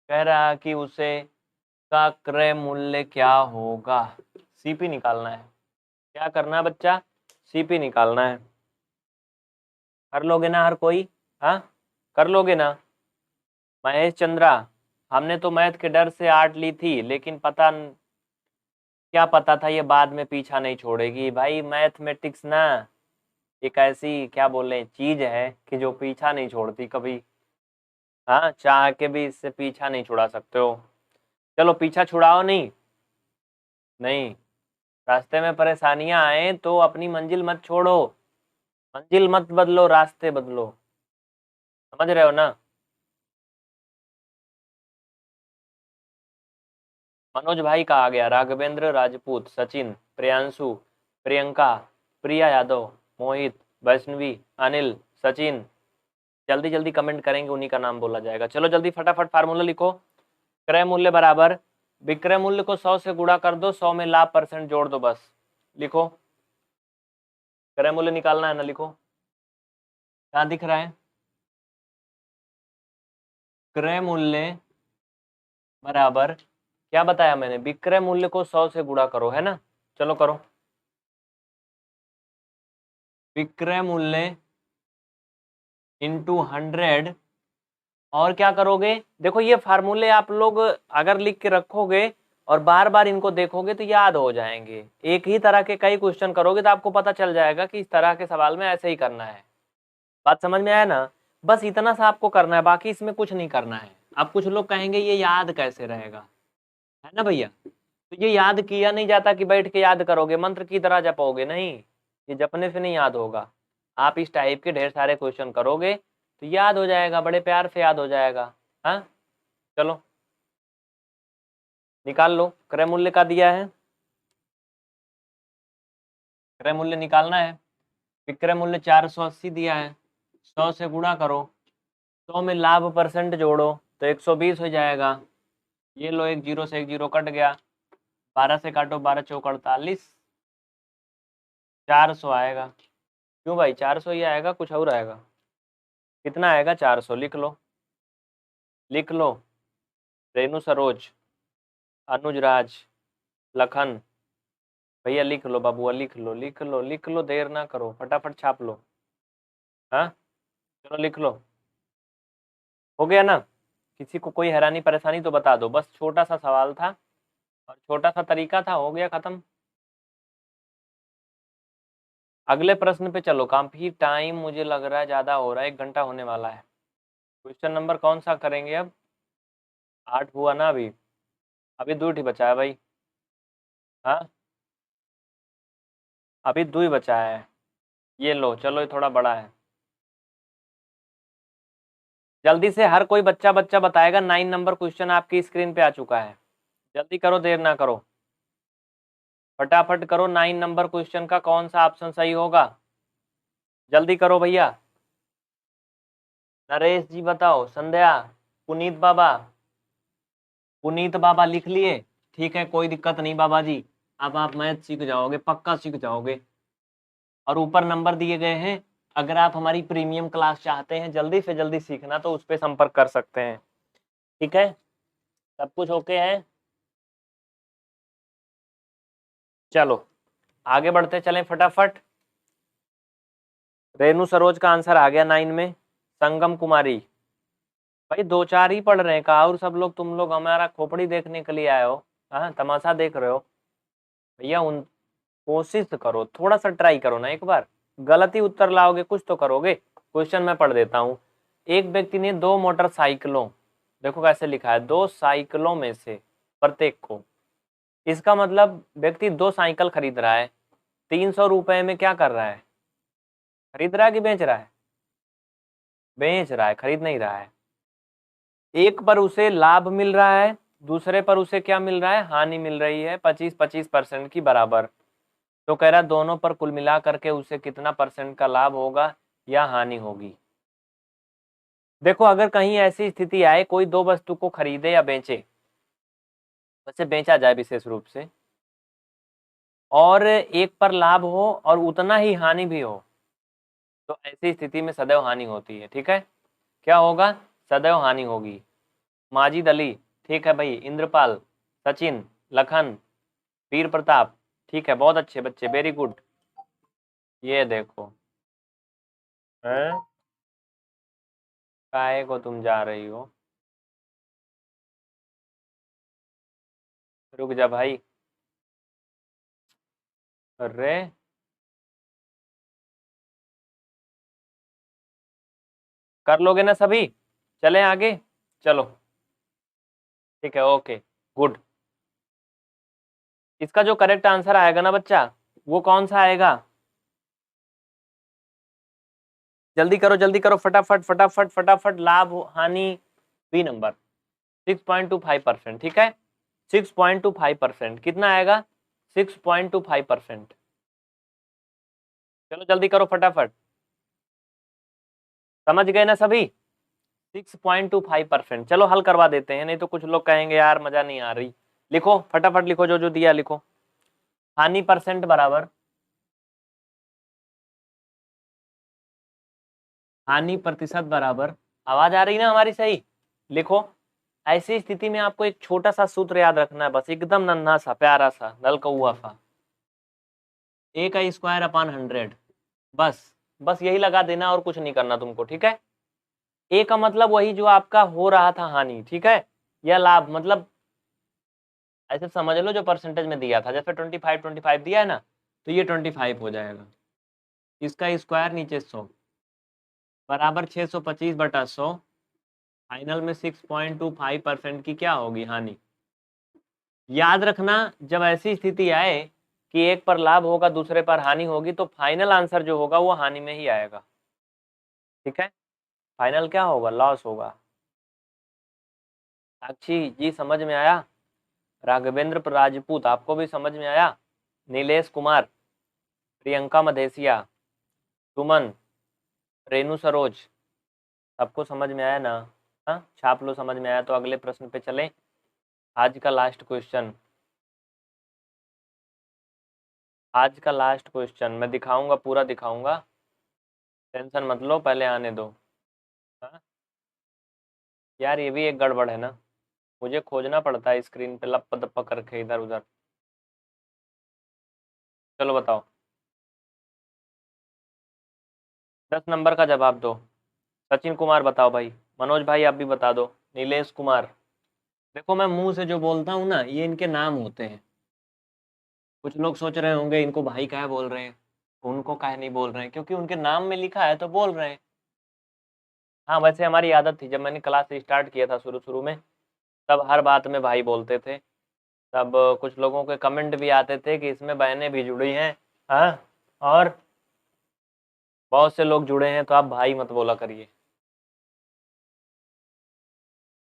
कह रहा है कि उसे का क्रय मूल्य क्या होगा? सीपी निकालना है। क्या करना है बच्चा? सीपी निकालना है। कर लोगे ना हर कोई? हाँ, कर लोगे ना? महेश चंद्रा, हमने तो मैथ के डर से 8 ली थी, लेकिन क्या पता था ये बाद में पीछा नहीं छोड़ेगी। भाई मैथमेटिक्स ना एक ऐसी, क्या बोले, चीज है कि जो पीछा नहीं छोड़ती कभी। हाँ, चाह के भी इससे पीछा नहीं छुड़ा सकते हो। चलो पीछा छुड़ाओ नहीं, नहीं, रास्ते में परेशानियां आए तो अपनी मंजिल मत छोड़ो, मंजिल मत बदलो, रास्ते बदलो। समझ रहे हो ना? मनोज भाई कहा गया, राघवेंद्र राजपूत, सचिन, प्रियांशु, प्रियंका, प्रिया यादव, मोहित, वैष्णवी, अनिल, सचिन। जल्दी जल्दी कमेंट करेंगे, उन्हीं का नाम बोला जाएगा। चलो जल्दी फटाफट फार्मूला लिखो। क्रय मूल्य बराबर विक्रय मूल्य को 100 से गुणा कर दो, 100 में लाभ परसेंट जोड़ दो, बस लिखो। क्रय मूल्य निकालना है ना, लिखो। क्या दिख रहा है? क्रय मूल्य बराबर, क्या बताया मैंने, विक्रय मूल्य को 100 से गुणा करो, है ना? चलो करो। विक्रय मूल्य इंटू 100, और क्या करोगे? देखो ये फार्मूले आप लोग अगर लिख के रखोगे और बार बार इनको देखोगे तो याद हो जाएंगे। एक ही तरह के कई क्वेश्चन करोगे तो आपको पता चल जाएगा कि इस तरह के सवाल में ऐसे ही करना है। बात समझ में आया ना? बस इतना सा आपको करना है, बाकी इसमें कुछ नहीं करना है। अब कुछ लोग कहेंगे ये याद कैसे रहेगा, है ना भैया? तो ये याद किया नहीं जाता कि बैठ के याद करोगे मंत्र की तरह जपोगे, नहीं, ये जपने से नहीं याद होगा। आप इस टाइप के ढेर सारे क्वेश्चन करोगे तो याद हो जाएगा, बड़े प्यार से याद हो जाएगा। हाँ, चलो निकाल लो। क्रय मूल्य का दिया है, क्रय मूल्य निकालना है। विक्रय मूल्य 480 दिया है, 100 से गुणा करो, 100 में लाभ परसेंट जोड़ो तो 120 हो जाएगा। ये लो, एक जीरो से एक जीरो कट गया, 12 से काटो, 12 चौक 48, 400 आएगा। क्यों भाई 400 ही आएगा, कुछ और आएगा? कितना आएगा? 400 लिख लो, लिख लो। रेणु सरोज, अनुज राज, लखन, भैया लिख लो, बाबुआ लिख लो, लिख लो, लिख लो, देर ना करो, फटाफट छाप लो। हाँ, चलो लिख लो। हो गया ना? किसी को कोई हैरानी परेशानी तो बता दो, बस छोटा सा सवाल था और छोटा सा तरीका था, हो गया खत्म। अगले प्रश्न पे चलो, काफी टाइम मुझे लग रहा है ज्यादा हो रहा है, 1 घंटा होने वाला है। क्वेश्चन नंबर कौन सा करेंगे अब? 8 हुआ ना अभी, अभी 2 ही बचा है भाई। हाँ, अभी 2 ही बचा है। ये लो, चलो ये थोड़ा बड़ा है। जल्दी से हर कोई बच्चा बच्चा बताएगा। 9 नंबर क्वेश्चन आपकी स्क्रीन पे आ चुका है, जल्दी करो, देर ना करो, फटाफट करो। 9 नंबर क्वेश्चन का कौन सा ऑप्शन सही होगा? जल्दी करो भैया। नरेश जी बताओ, संध्या, पुनीत बाबा, पुनीत बाबा लिख लिए? ठीक है, कोई दिक्कत नहीं बाबा जी, अब आप मैथ सीख जाओगे, पक्का सीख जाओगे। और ऊपर नंबर दिए गए हैं, अगर आप हमारी प्रीमियम क्लास चाहते हैं जल्दी से जल्दी सीखना तो उस पर संपर्क कर सकते हैं। ठीक है, सब कुछ ओके है? चलो आगे बढ़ते चलें फटाफट। रेणु सरोज का आंसर आ गया 9 में। संगम कुमारी, भाई 2 4 ही पढ़ रहे हैं का, और सब लोग तुम लोग हमारा खोपड़ी देखने के लिए आए हो? हाँ, तमाशा देख रहे हो? भैया उन कोशिश करो, थोड़ा सा ट्राई करो ना एक बार, गलत ही उत्तर लाओगे, कुछ तो करोगे। क्वेश्चन मैं पढ़ देता हूँ। एक व्यक्ति ने 2 मोटरसाइकिलों, देखो कैसे लिखा है, 2 साइकिलों में से प्रत्येक को, इसका मतलब व्यक्ति 2 साइकिल खरीद रहा है, 300 रुपए में क्या कर रहा है? खरीद रहा है कि बेच रहा है? बेच रहा है, खरीद नहीं रहा है। एक पर उसे लाभ मिल रहा है, दूसरे पर उसे क्या मिल रहा है? हानि मिल रही है, 25-25% की बराबर। तो कह रहा है दोनों पर कुल मिला करके उसे कितना परसेंट का लाभ होगा या हानि होगी। देखो अगर कहीं ऐसी स्थिति आए, कोई 2 वस्तु को खरीदे या बेचे, वैसे बेचा जाए विशेष रूप से, और एक पर लाभ हो और उतना ही हानि भी हो, तो ऐसी स्थिति में सदैव हानि होती है। ठीक है, क्या होगा? सदैव हानि होगी। माजिद अली, ठीक है भाई, इंद्रपाल, सचिन, लखन, वीर प्रताप, ठीक है, बहुत अच्छे बच्चे, वेरी गुड। ये देखो, हैं, काहे को तुम जा रही हो? रुक जा भाई। अरे कर लोगे ना सभी? चलें आगे, चलो ठीक है, ओके। गुड। इसका जो करेक्ट आंसर आएगा ना बच्चा, वो कौन सा आएगा? जल्दी करो जल्दी करो, फटाफट फटाफट फटाफट। लाभ हानि बी नंबर 6.25%। ठीक है, 6.25%। कितना आएगा? 6.25%। चलो जल्दी करो फटाफट। समझ गए ना सभी? 6.25%। चलो हल करवा देते हैं, नहीं तो कुछ लोग कहेंगे यार मजा नहीं आ रही। लिखो फटाफट, लिखो जो जो दिया लिखो। हानि परसेंट बराबर, हानि प्रतिशत बराबर, आवाज आ रही ना हमारी सही? लिखो। ऐसी स्थिति में आपको एक छोटा सा सूत्र याद रखना है, बस एकदम नन्हा सा प्यारा सा नल कौआ सा, ए का स्क्वायर अपॉन 100। बस बस यही लगा देना और कुछ नहीं करना तुमको। ठीक है, ए का मतलब वही जो आपका हो रहा था हानि, ठीक है, या लाभ, मतलब ऐसे समझ लो जो परसेंटेज में दिया था, जैसे 25 दिया है ना, तो ये 25 हो जाएगा। इसका स्क्वायर नीचे 100 बराबर 625/100। फाइनल में 6.25% की क्या होगी? हानि। याद रखना, जब ऐसी स्थिति आए कि एक पर लाभ होगा दूसरे पर हानि होगी, तो फाइनल आंसर जो होगा वो हानि में ही आएगा। ठीक है, फाइनल क्या होगा? लॉस होगा। साक्षी जी समझ में आया? राघवेंद्र राजपूत आपको भी समझ में आया? नीलेश कुमार, प्रियंका मधेसिया, सुमन, रेणु सरोज, सबको समझ में आया ना? हाँ, छाप लो समझ में आया तो अगले प्रश्न पे चलें। आज का लास्ट क्वेश्चन, आज का लास्ट क्वेश्चन मैं दिखाऊंगा, पूरा दिखाऊंगा, टेंशन मत लो, पहले आने दो। हाँ? यार ये भी एक गड़बड़ है ना, मुझे खोजना पड़ता है स्क्रीन पे लप दप्पा करके इधर उधर। चलो बताओ, 10 नंबर का जवाब दो। सचिन कुमार बताओ भाई, मनोज भाई आप भी बता दो, नीलेश कुमार। देखो मैं मुंह से जो बोलता हूँ ना, ये इनके नाम होते हैं। कुछ लोग सोच रहे होंगे इनको भाई काहे बोल रहे हैं, उनको काहे नहीं बोल रहे हैं, क्योंकि उनके नाम में लिखा है तो बोल रहे हैं। हाँ वैसे हमारी आदत थी, जब मैंने क्लास स्टार्ट किया था शुरू शुरू में, तब हर बात में भाई बोलते थे। तब कुछ लोगों के कमेंट भी आते थे कि इसमें बहनें भी जुड़ी हैं। हाँ, और बहुत से लोग जुड़े हैं तो आप भाई मत बोला करिए।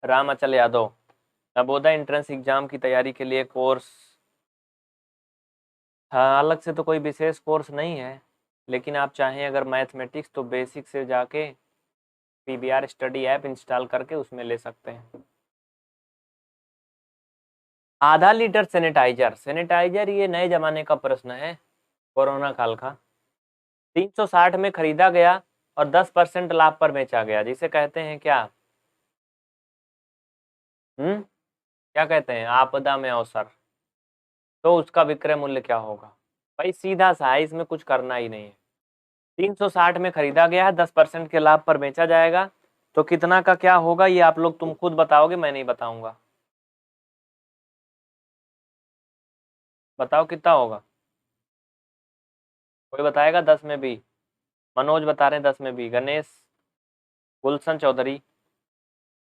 राम अचल यादव, नवोदय एंट्रेंस एग्जाम की तैयारी के लिए कोर्स, हाँ अलग से तो कोई विशेष कोर्स नहीं है, लेकिन आप चाहें अगर मैथमेटिक्स तो बेसिक से जाके पीबीआर स्टडी ऐप इंस्टॉल करके उसमें ले सकते हैं। आधा लीटर सैनिटाइजर, सैनिटाइजर ये नए जमाने का प्रश्न है, कोरोना काल का। 360 में खरीदा गया और 10% लाभ पर बेचा गया, जिसे कहते हैं क्या? क्या कहते हैं? आपदा में अवसर। तो उसका विक्रय मूल्य क्या होगा? भाई सीधा सा है, इसमें कुछ करना ही नहीं है। 360 में खरीदा गया है, 10% के लाभ पर बेचा जाएगा, तो कितना का क्या होगा ये आप लोग तुम खुद बताओगे, मैं नहीं बताऊंगा। बताओ कितना होगा? कोई बताएगा? 10 में भी? मनोज बता रहे हैं 10 में भी, गणेश, गुलशन चौधरी।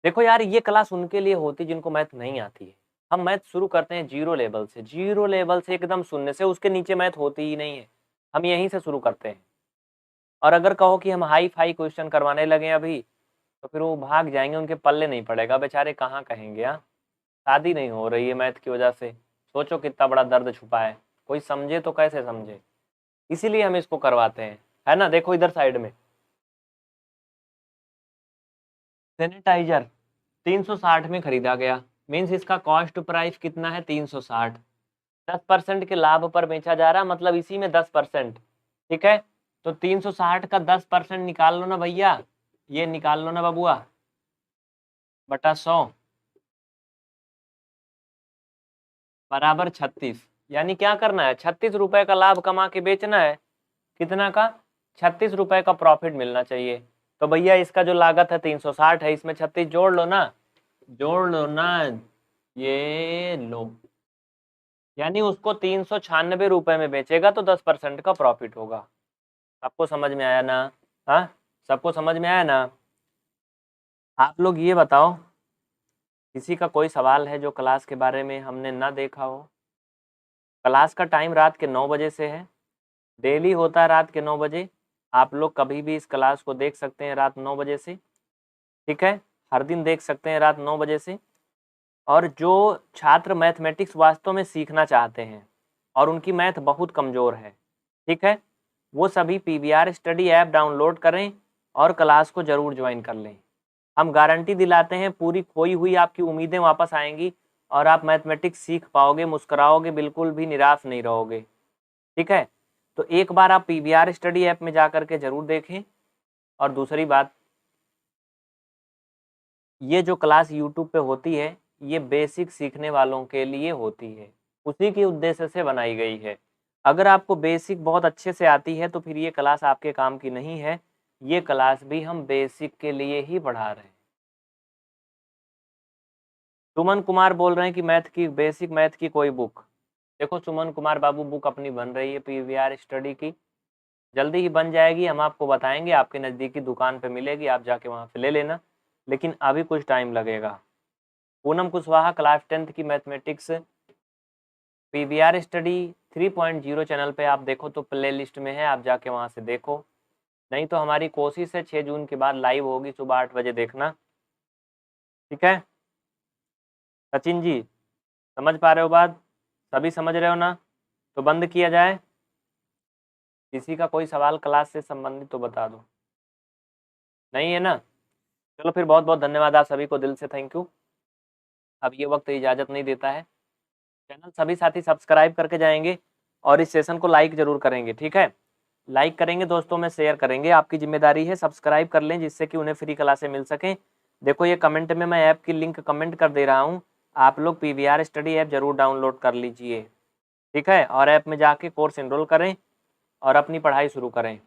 देखो यार ये क्लास उनके लिए होती जिनको मैथ नहीं आती है। हम मैथ शुरू करते हैं जीरो लेवल से, जीरो लेवल से एकदम शून्य से, उसके नीचे मैथ होती ही नहीं है, हम यहीं से शुरू करते हैं। और अगर कहो कि हम हाई फाई क्वेश्चन करवाने लगे अभी, तो फिर वो भाग जाएंगे, उनके पल्ले नहीं पड़ेगा, बेचारे कहाँ कहेंगे। हाँ, शादी नहीं हो रही है मैथ की वजह से, सोचो कितना बड़ा दर्द छुपा है, कोई समझे तो कैसे समझे, इसीलिए हम इसको करवाते हैं, है ना? देखो इधर साइड में सैनिटाइजर 360 में खरीदा गया, मीन्स इसका कॉस्ट प्राइस कितना है? 360। 10% के लाभ पर बेचा जा रहा, मतलब इसी में 10%। ठीक है, तो 360 का 10% निकाल लो ना भैया, ये निकाल लो ना बबुआ, बटा 100 बराबर 36। यानी क्या करना है? 36 रुपए का लाभ कमा के बेचना है। कितना का? 36 रुपए का प्रॉफिट मिलना चाहिए। तो भैया इसका जो लागत है 360 है, इसमें 36 जोड़ लो ना, जोड़ लो ना, ये लो। यानी उसको 396 में बेचेगा तो 10% का प्रॉफिट होगा। सबको समझ में आया ना? हाँ, सबको समझ में आया ना? आप लोग ये बताओ, किसी का कोई सवाल है जो क्लास के बारे में हमने ना देखा हो? क्लास का टाइम रात के 9 बजे से है, डेली होता है रात के 9 बजे। आप लोग कभी भी इस क्लास को देख सकते हैं रात 9 बजे से, ठीक है, हर दिन देख सकते हैं रात 9 बजे से। और जो छात्र मैथमेटिक्स वास्तव में सीखना चाहते हैं और उनकी मैथ बहुत कमज़ोर है, ठीक है, वो सभी पीवीआर स्टडी ऐप डाउनलोड करें और क्लास को ज़रूर ज्वाइन कर लें। हम गारंटी दिलाते हैं पूरी खोई हुई आपकी उम्मीदें वापस आएंगी और आप मैथमेटिक्स सीख पाओगे, मुस्कुराओगे, बिल्कुल भी निराश नहीं रहोगे, ठीक है। तो एक बार आप पीवीआर स्टडी ऐप में जा कर के ज़रूर देखें। और दूसरी बात, ये जो क्लास यूट्यूब पे होती है, ये बेसिक सीखने वालों के लिए होती है, उसी के उद्देश्य से बनाई गई है। अगर आपको बेसिक बहुत अच्छे से आती है तो फिर ये क्लास आपके काम की नहीं है। ये क्लास भी हम बेसिक के लिए ही पढ़ा रहे हैं। सुमन कुमार बोल रहे हैं कि मैथ की, बेसिक मैथ की कोई बुक। देखो सुमन कुमार बाबू, बुक अपनी बन रही है पीवीआर स्टडी की, जल्दी ही बन जाएगी, हम आपको बताएंगे, आपके नज़दीकी दुकान पे मिलेगी, आप जाके वहाँ से ले लेना, लेकिन अभी कुछ टाइम लगेगा। पूनम कुशवाहा क्लास 10th की मैथमेटिक्स पीवीआर स्टडी 3.0 चैनल पे आप देखो तो प्ले लिस्ट में है, आप जाके वहाँ से देखो। नहीं तो हमारी कोशिश है 6 जून के बाद लाइव होगी, सुबह 8 बजे देखना, ठीक है। सचिन जी, समझ पा रहे हो बात? सभी समझ रहे हो ना? तो बंद किया जाए। किसी का कोई सवाल क्लास से संबंधित तो बता दो। नहीं है ना? चलो फिर बहुत बहुत धन्यवाद आप सभी को, दिल से थैंक यू। अब ये वक्त इजाज़त नहीं देता है। चैनल सभी साथी सब्सक्राइब करके जाएंगे और इस सेशन को लाइक ज़रूर करेंगे, ठीक है। लाइक करेंगे, दोस्तों में शेयर करेंगे, आपकी जिम्मेदारी है। सब्सक्राइब कर लें जिससे कि उन्हें फ्री क्लासें मिल सकें। देखो ये कमेंट में मैं ऐप की लिंक कमेंट कर दे रहा हूँ, आप लोग पीवीआर स्टडी ऐप ज़रूर डाउनलोड कर लीजिए, ठीक है। और ऐप में जाके कोर्स एनरोल करें और अपनी पढ़ाई शुरू करें।